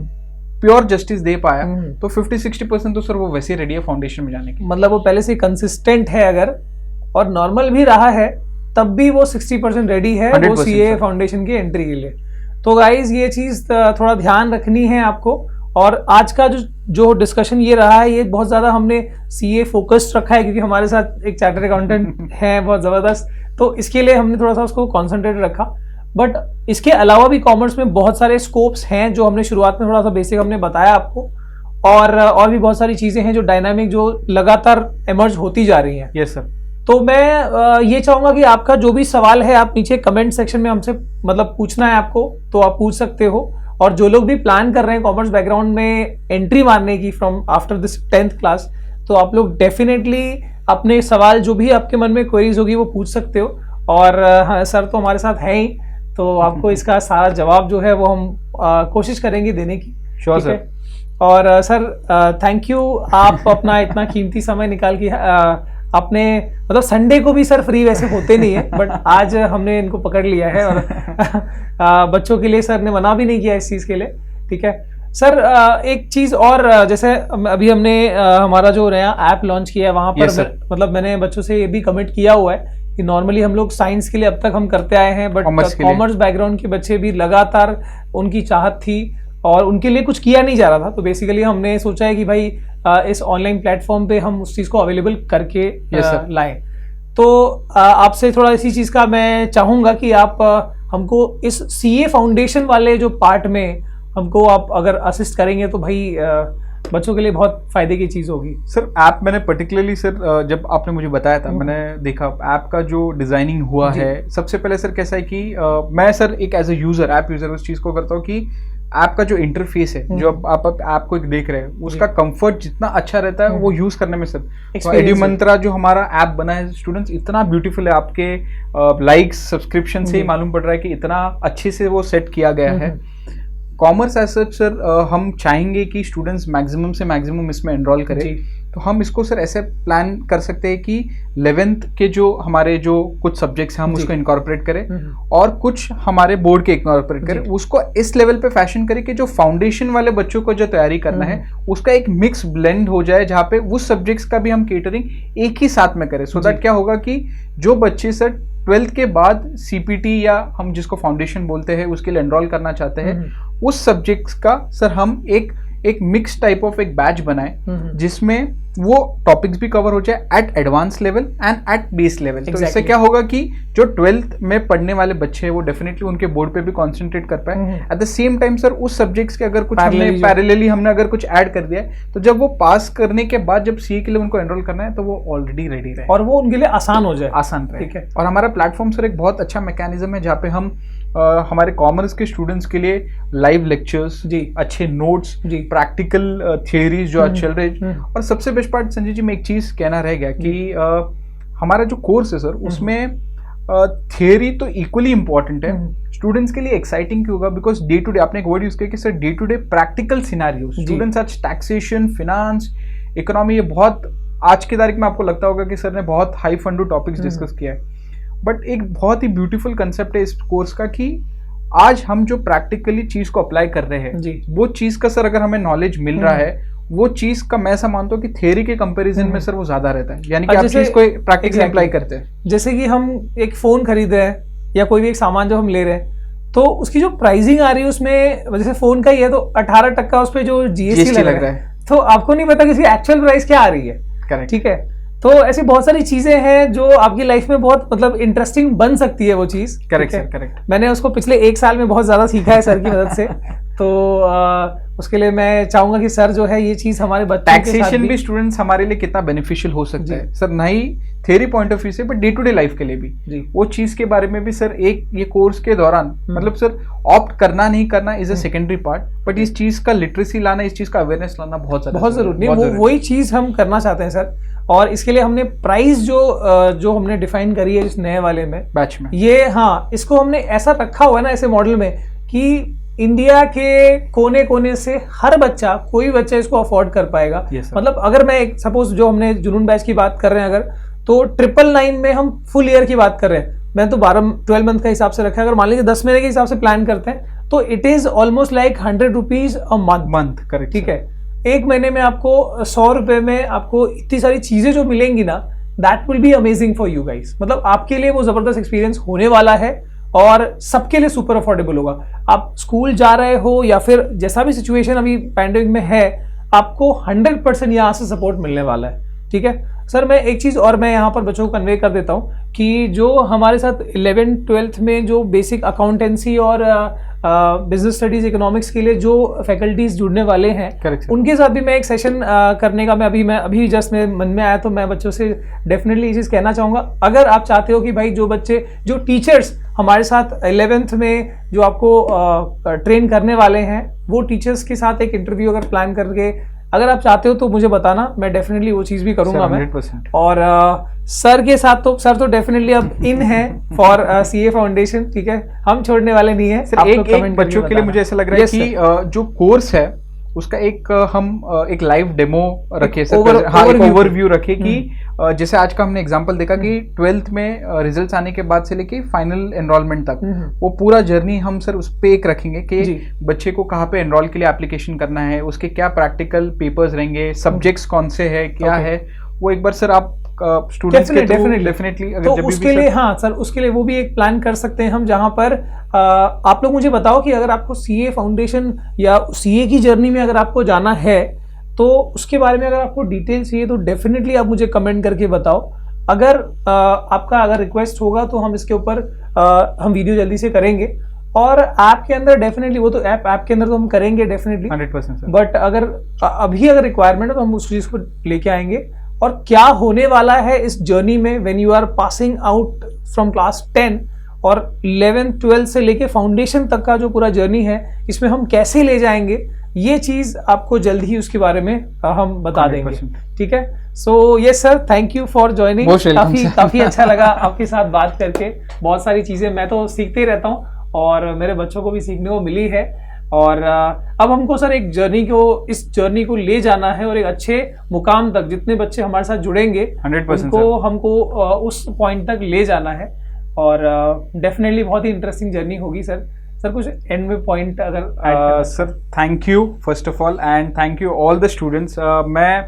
प्योर जस्टिस दे पाया, तो 50-60% तो सर वो वैसे रेडी है फाउंडेशन में जाने की। मतलब वो पहले से कंसिस्टेंट है अगर, और नॉर्मल भी रहा है, तब भी वो 60% रेडी है वो सीए फाउंडेशन की एंट्री के लिए। तो गाइज ये चीज़ थोड़ा ध्यान रखनी है आपको। और आज का जो डिस्कशन ये रहा है, ये बहुत ज़्यादा हमने सीए फोकस्ड रखा है, क्योंकि हमारे साथ एक चार्टर्ड अकाउंटेंट है बहुत ज़बरदस्त, तो इसके लिए हमने थोड़ा सा उसको कॉन्सेंट्रेट रखा। बट इसके अलावा भी कॉमर्स में बहुत सारे स्कोप्स हैं जो हमने शुरुआत में थोड़ा सा बेसिक हमने बताया आपको, और भी बहुत सारी चीज़ें हैं जो डायनामिक, जो लगातार इमर्ज होती जा रही हैं। Yes sir. तो मैं ये चाहूँगा कि आपका जो भी सवाल है आप नीचे कमेंट सेक्शन में हमसे मतलब पूछना है आपको, तो आप पूछ सकते हो। और जो लोग भी प्लान कर रहे हैं कॉमर्स बैकग्राउंड में एंट्री मारने की from after this 10th class, तो आप लोग डेफिनेटली अपने सवाल जो भी आपके मन में क्वेरीज होगी वो पूछ सकते हो। और हाँ, सर तो हमारे साथ है ही, तो आपको इसका सारा जवाब जो है वो हम कोशिश करेंगे देने की। Sure sir. और सर थैंक यू, आप अपना इतना कीमती समय निकाल के अपने मतलब संडे को भी सर फ्री वैसे होते नहीं है, बट आज हमने इनको पकड़ लिया है। और बच्चों के लिए सर ने मना भी नहीं किया इस चीज़ के लिए, ठीक है सर। एक चीज़ और, जैसे अभी हमने हमारा जो नया ऐप लॉन्च किया है वहाँ पर मतलब मैंने बच्चों से ये भी कमिट किया हुआ है कि नॉर्मली हम लोग साइंस के लिए अब तक हम करते आए हैं, बट कॉमर्स बैकग्राउंड के बच्चे भी लगातार उनकी चाहत थी और उनके लिए कुछ किया नहीं जा रहा था। तो बेसिकली हमने सोचा है कि भाई इस ऑनलाइन प्लेटफॉर्म पे हम उस चीज़ को अवेलेबल करके लाएं। तो आपसे थोड़ा इसी चीज़ का मैं चाहूँगा कि आप हमको इस सीए फाउंडेशन वाले जो पार्ट में हमको आप अगर असिस्ट करेंगे तो भाई बच्चों के लिए बहुत फायदे की चीज़ होगी। सर ऐप मैंने पर्टिकुलरली सर जब आपने मुझे बताया था, मैंने देखा ऐप का जो डिज़ाइनिंग हुआ है। सबसे पहले सर कैसा है कि मैं सर एक as a user, app user उस चीज़ को करता हूँ कि ऐप का जो इंटरफेस है, जो आप ऐप को देख रहे हैं, उसका कंफर्ट जितना अच्छा रहता है वो यूज करने में सर। तो एड्यू मंत्रा जो हमारा ऐप बना है स्टूडेंट्स, इतना ब्यूटीफुल है, आपके लाइक्स सब्सक्रिप्शन से ही मालूम पड़ रहा है कि इतना अच्छे से वो सेट किया गया है। कॉमर्स एज सच सर हम चाहेंगे कि स्टूडेंट्स मैक्सिमम से मैक्सिमम इसमें एनरोल करें। तो हम इसको सर ऐसे प्लान कर सकते हैं कि 11th के जो हमारे जो कुछ सब्जेक्ट्स हैं हम उसको इनकॉर्पोरेट करें और कुछ हमारे बोर्ड के इनकॉर्पोरेट करें, उसको इस लेवल पे फैशन करें कि जो फाउंडेशन वाले बच्चों को जो तैयारी करना है उसका एक मिक्स ब्लेंड हो जाए, जहाँ पे उस सब्जेक्ट्स का भी हम केटरिंग एक ही साथ में करें। सो दैट क्या होगा कि जो बच्चे सर 12th के बाद सीपीटी या हम जिसको फाउंडेशन बोलते हैं उसके लिए एनरोल करना चाहते हैं, उस सब्जेक्ट्स का सर हम एक मिक्स टाइप ऑफ एक बैच बनाए जिसमें वो टॉपिक्स भी कवर हो जाए at advance level and at base level. तो इससे क्या होगा कि जो 12th में पढ़ने वाले बच्चे हैं वो डेफिनेटली उनके बोर्ड पे भी कंसंट्रेट कर पाए। At the same time sir उस सब्जेक्ट्स के अगर कुछ पैरेलली हमने अगर कुछ ऐड कर दिया है तो जब वो पास करने के बाद जब सीए के लिए उनको एनरोल करना है तो वो ऑलरेडी रेडी रहे और वो उनके लिए आसान हो जाए, आसान रहे। ठीक है। और हमारा प्लेटफॉर्म सर एक बहुत अच्छा मैकेनिज्म है जहाँ पे हम हमारे कॉमर्स के स्टूडेंट्स के लिए लाइव लेक्चर्स, अच्छे नोट्स, प्रैक्टिकल थियरीज जो आज चल रहे। और सबसे बेस्ट पार्ट संजय जी, में एक चीज कहना रह गया कि हमारा जो कोर्स है सर उसमें थियरी तो इक्वली इंपॉर्टेंट है, स्टूडेंट्स के लिए एक्साइटिंग क्यों होगा बिकॉज डे टू डे, आपने एक वर्ड यूज किया कि sir day to day practical scenario, students आज टैक्सेशन, फिनांस, इकोनॉमी, ये बहुत आज की तारीख में आपको लगता होगा कि सर ने बहुत हाई फंडू टॉपिक्स डिस्कस किया है, बट एक बहुत ही ब्यूटीफुल कंसेप्ट है इस कोर्स का कि आज हम जो प्रैक्टिकली चीज को अप्लाई कर रहे हैं वो चीज का सर अगर हमें नॉलेज मिल रहा है वो चीज का मैं ऐसा मानता हूँ कि थ्योरी के कंपैरिजन में सर वो ज्यादा रहता है, यानी कि आप चीज को प्रैक्टिकली अप्लाई करते हैं। जैसे कि हम एक फोन खरीद रहे हैं या कोई भी एक सामान जो हम ले रहे हैं तो उसकी जो प्राइसिंग आ रही है उसमें जैसे फोन का ही है तो 18% उस पर जो जीएसटी लग रहा है, तो आपको नहीं पता कि इसकी एक्चुअल प्राइस क्या आ रही है। ठीक है। तो ऐसी बहुत सारी चीजें हैं जो आपकी लाइफ में बहुत मतलब इंटरेस्टिंग बन सकती है वो चीज। Correct sir, correct. मैंने उसको पिछले 1 साल में बहुत ज्यादा सीखा है सर की मदद से। तो उसके लिए मैं चाहूंगा कि सर जो है ये चीज हमारे बच्चों के साथ टैक्सेशन भी स्टूडेंट्स हमारे लिए कितना बेनिफिशियल हो सकता है सर, नहीं थ्योरी पॉइंट ऑफ व्यू से but day to day life के लिए भी वो चीज के बारे में भी सर एक ये कोर्स के दौरान मतलब सर ऑप्ट करना नहीं करना is a secondary part, but इस चीज का लिटरेसी लाना, इस चीज का अवेयरनेस लाना बहुत जरूरी है। वही चीज हम करना चाहते हैं सर, और इसके लिए हमने प्राइस जो हमने डिफाइन करी है इस नए वाले में बैच में, ये इसको हमने ऐसा रखा हुआ है ना ऐसे मॉडल में कि इंडिया के कोने कोने से हर बच्चा, कोई बच्चा इसको अफोर्ड कर पाएगा। मतलब अगर मैं एक सपोज जो हमने जुनून बैच की बात कर रहे हैं अगर, तो 999 में हम फुल ईयर की बात कर रहे हैं, मैं तो 12 मंथ का हिसाब से रखा है, अगर मान लीजिए 10 महीने के हिसाब से प्लान करते हैं तो it is almost like 100 rupees a month. Correct. ठीक है। एक महीने में आपको 100 रुपए में आपको इतनी सारी चीजें जो मिलेंगी ना, that will be amazing for you guys. मतलब आपके लिए वो जबरदस्त एक्सपीरियंस होने वाला है और सबके लिए सुपर अफोर्डेबल होगा। आप स्कूल जा रहे हो या फिर जैसा भी सिचुएशन अभी पैंडेमिक में है, आपको 100% यहाँ से सपोर्ट मिलने वाला है। ठीक है सर, मैं एक चीज़ और मैं यहाँ पर बच्चों को कन्वे कर देता हूँ कि जो हमारे साथ 11th-12th में जो बेसिक अकाउंटेंसी और बिजनेस स्टडीज इकोनॉमिक्स के लिए जो फैकल्टीज जुड़ने वाले हैं, उनके साथ भी मैं एक सेशन करने का मैं अभी जस्ट मेरे मन में आया, तो मैं बच्चों से डेफिनेटली ये चीज़ कहना चाहूँगा। अगर आप चाहते हो कि भाई जो टीचर्स हमारे साथ 11th में जो आपको ट्रेन करने वाले हैं, वो टीचर्स के साथ एक इंटरव्यू अगर प्लान करके अगर आप चाहते हो तो मुझे बताना, मैं डेफिनेटली वो चीज़ भी करूँगा मैं। और सर के साथ तो सर तो डेफिनेटली अब इन है फॉर सीए फाउंडेशन। ठीक है, हम छोड़ने वाले नहीं है। सर एक बच्चों के लिए मुझे ऐसा लग रहा है कि जो कोर्स है उसका हम एक लाइव डेमो रखे सर, ओवरव्यू रखे कि जैसे आज का हमने एग्जांपल देखा कि 12th में रिजल्ट्स आने के बाद से लेके फाइनल एनरोलमेंट तक वो पूरा जर्नी हम सर उस पे एक रखेंगे कि बच्चे को कहाँ पे एनरोल के लिए एप्लीकेशन करना है, उसके क्या प्रैक्टिकल पेपर्स रहेंगे, सब्जेक्ट्स कौन से है, क्या है, वो एक बार सर आप स्टूडेंट्स के डेफिनेटली अगर तो उसके लिए हाँ सर, उसके लिए वो भी एक प्लान कर सकते हैं हम, जहां पर आप लोग मुझे बताओ कि अगर आपको सीए फाउंडेशन या सीए की जर्नी में अगर आपको जाना है तो उसके बारे में अगर आपको डिटेल चाहिए तो डेफिनेटली आप मुझे कमेंट करके बताओ। अगर आपका अगर रिक्वेस्ट होगा तो हम इसके ऊपर हम वीडियो जल्दी से करेंगे। और ऐप के अंदर डेफिनेटली वो तो ऐप के अंदर तो हम करेंगे डेफिनेटली 100%, बट अगर अभी अगर रिक्वायरमेंट है तो हम उस चीज़ को लेके आएंगे। और क्या होने वाला है इस जर्नी में when you are passing out from class 10 और 11th-12th से लेके फाउंडेशन तक का जो पूरा जर्नी है, इसमें हम कैसे ले जाएंगे, ये चीज़ आपको जल्द ही उसके बारे में हम बता देंगे। ठीक है, so yes sir, thank you for joining. काफ़ी अच्छा लगा आपके साथ बात करके। बहुत सारी चीज़ें मैं तो सीखते ही रहता हूँ और मेरे बच्चों को भी सीखने को मिली है। और अब हमको सर इस जर्नी को ले जाना है और एक अच्छे मुकाम तक जितने बच्चे हमारे साथ जुड़ेंगे 100% हमको उस पॉइंट तक ले जाना है। और डेफिनेटली बहुत ही इंटरेस्टिंग जर्नी होगी सर। सर कुछ एंड में पॉइंट अगर sir, thank you first of all and thank you all the students. मैं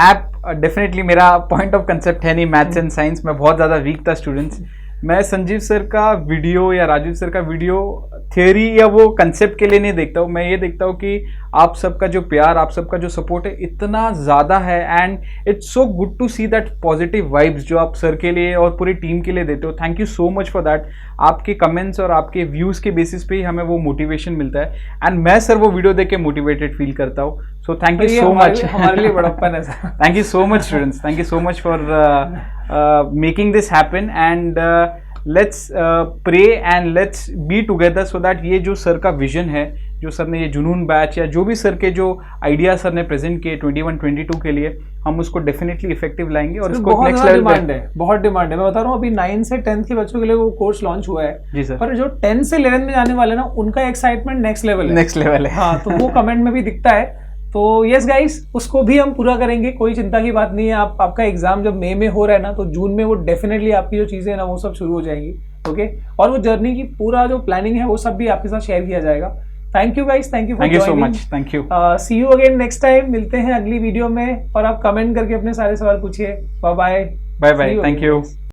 ऐप डेफिनेटली मेरा पॉइंट ऑफ कंसेप्ट है नहीं मैथ्स एंड साइंस, मैं बहुत ज़्यादा वीक था स्टूडेंट्स। मैं संजीव सर का वीडियो या राजीव सर का वीडियो थियोरी या वो कंसेप्ट के लिए नहीं देखता हूँ, मैं ये देखता हूँ कि आप सबका जो प्यार, आप सबका जो सपोर्ट है इतना ज़्यादा है and it's so good to see that positive vibes जो आप सर के लिए और पूरी टीम के लिए देते हो। Thank you so much for that. आपके कमेंट्स और आपके व्यूज़ के बेसिस पे ही हमें वो मोटिवेशन मिलता है एंड मैं सर वो वीडियो देख के मोटिवेटेड फील करता हूँ। So thank you so much, हमारे लिए बड़प्पन है sir. Thank you so much students, thank you so much for making this happen and let's pray and let's be together so that ये जो सर का vision है, जो सर ने ये जुनून बैच या जो भी सर के जो आइडिया सर ने प्रेजेंट किए 21-22 के लिए, हम उसको डेफिनेटली इफेक्टिव लाएंगे और इसको नेक्स्ट लेवल डिमांड है, बहुत डिमांड है। मैं बता रहा हूँ अभी 9 से 10th के बच्चों के लिए वो कोर्स लॉन्च हुआ है जी सर, पर जो 10 से 11 में जाने वाले ना उनका एक्साइटमेंट नेक्स्ट लेवल है। हाँ, तो वो कमेंट में भी दिखता है। तो यस गाइस, उसको भी हम पूरा करेंगे, कोई चिंता की बात नहीं है। आपका एग्जाम जब मई में हो रहा है ना, तो जून में वो डेफिनेटली आपकी जो चीज़ें हैं ना वो सब शुरू हो जाएंगी। ओके, और वो जर्नी की पूरा जो प्लानिंग है वो सब भी आपके साथ शेयर किया जाएगा। Thank you guys, thank you so much, thank you. See you again next time, मिलते हैं अगली वीडियो में। और आप कमेंट करके अपने सारे सवाल पूछिए। Bye bye, thank you.